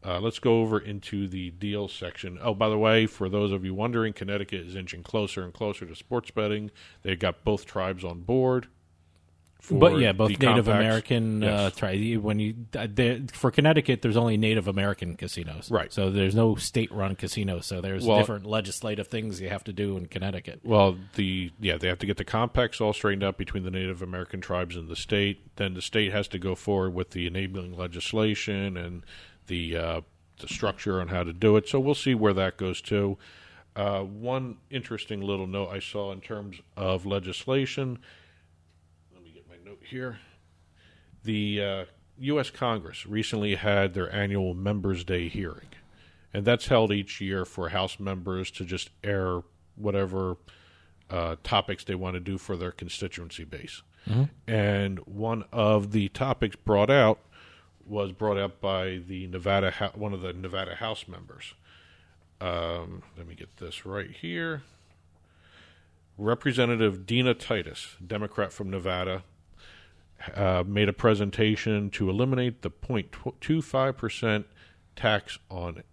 Let's go over into the deals section. Oh, by the way, for those of you wondering, Connecticut is inching closer and closer to sports betting. They've got both tribes on board. Both Native American for Connecticut, there's only Native American casinos, right? So there's no state-run casinos. So there's different legislative things you have to do in Connecticut. Well, they have to get the compacts all straightened out between the Native American tribes and the state. Then the state has to go forward with the enabling legislation and the structure on how to do it. So we'll see where that goes to. One interesting little note I saw in terms of legislation. Here, the U.S. Congress recently had their annual Members' Day hearing, and that's held each year for House members to just air whatever topics they want to do for their constituency base. Mm-hmm. And one of the topics brought out was brought up by the one of the Nevada House members. Let me get this right here. Representative Dina Titus, Democrat from Nevada, made a presentation to eliminate the 0.25% tax on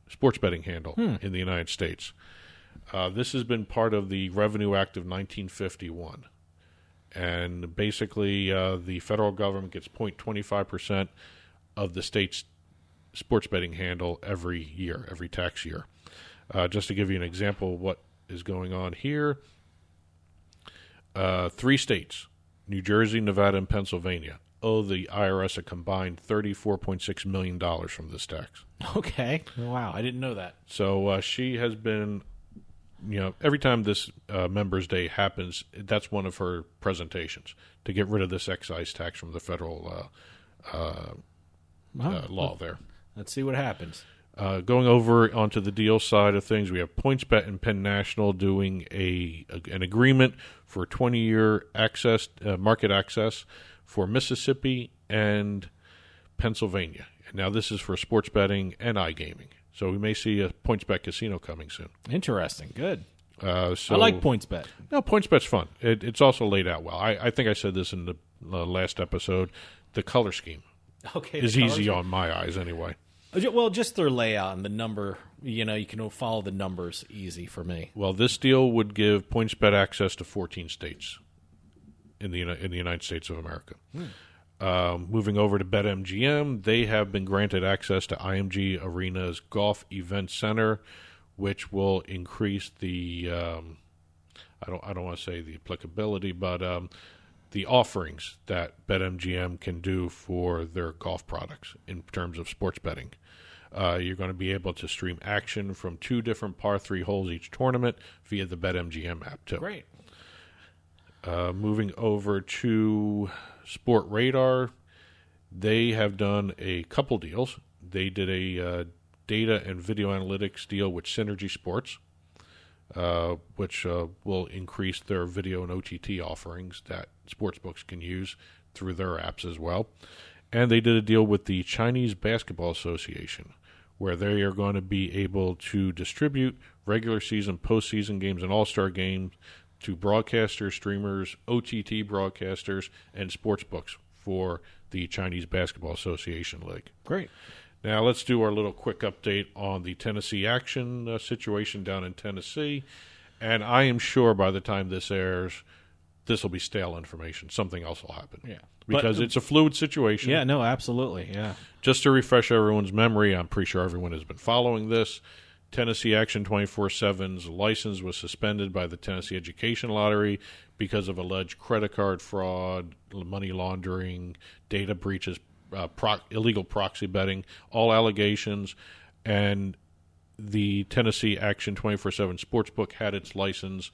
sports betting handle in the United States. This has been part of the Revenue Act of 1951. And basically, the federal government gets 0.25% of the state's sports betting handle every year, every tax year. Just to give you an example of what is going on here, 3 states, New Jersey, Nevada, and Pennsylvania, owe the IRS a combined $34.6 million from this tax. Okay. Wow, I didn't know that. So she has been, every time this Members' Day happens, that's one of her presentations, to get rid of this excise tax from the federal law there. Let's see what happens. Going over onto the deal side of things, we have PointsBet and Penn National doing an agreement for 20-year market access for Mississippi and Pennsylvania. And now this is for sports betting and iGaming. So we may see a PointsBet casino coming soon. Interesting. Good. I like PointsBet. No, PointsBet's fun. It's also laid out well. I think I said this in the last episode. The color scheme is easy on my eyes anyway. Well, just their layout and the number, you can follow the numbers easy for me. Well, this deal would give PointsBet access to 14 states in the United States of America. Moving over to BetMGM, they have been granted access to IMG Arena's Golf Event Center, which will increase the I don't want to say the applicability, but the offerings that BetMGM can do for their golf products in terms of sports betting. You're going to be able to stream action from 2 different par 3 holes each tournament via the BetMGM app, too. Great. Moving over to Sport Radar, they have done a couple deals. They did a data and video analytics deal with Synergy Sports, which will increase their video and OTT offerings that sportsbooks can use through their apps as well. And they did a deal with the Chinese Basketball Association, where they are going to be able to distribute regular season, postseason games, and all-star games to broadcasters, streamers, OTT broadcasters, and sportsbooks for the Chinese Basketball Association League. Great. Now let's do our little quick update on the Tennessee Action situation down in Tennessee. And I am sure by the time this airs, this will be stale information. Something else will happen. Yeah. Because it's a fluid situation. Yeah, no, absolutely. Yeah. Just to refresh everyone's memory, I'm pretty sure everyone has been following this. Tennessee Action 24/7's license was suspended by the Tennessee Education Lottery because of alleged credit card fraud, money laundering, data breaches, illegal proxy betting, all allegations. And the Tennessee Action 24/7 Sportsbook had its license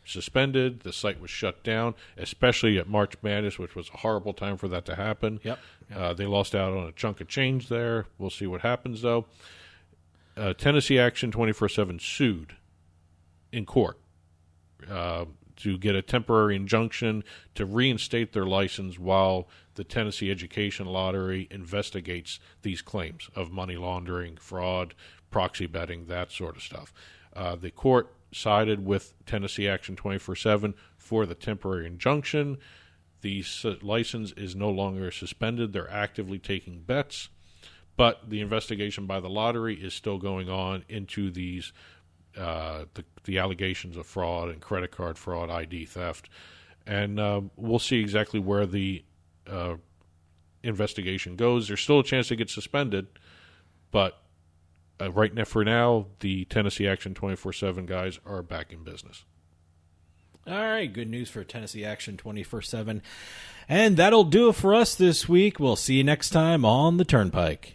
suspended. The site was shut down, especially at March Madness, which was a horrible time for that to happen. Yep. They lost out on a chunk of change there. We'll see what happens, though. Tennessee Action 24/7 sued in court to get a temporary injunction to reinstate their license while the Tennessee Education Lottery investigates these claims of money laundering, fraud, proxy betting, that sort of stuff. The court sided with Tennessee Action 24/7 for the temporary injunction. The license is no longer suspended. They're actively taking bets. But the investigation by the lottery is still going on into these the allegations of fraud and credit card fraud, ID theft. And we'll see exactly where the investigation goes. There's still a chance to get suspended, but right now, for now, the Tennessee Action 24/7 guys are back in business. All right, good news for Tennessee Action 24/7. And that'll do it for us this week. We'll see you next time on the Turnpike.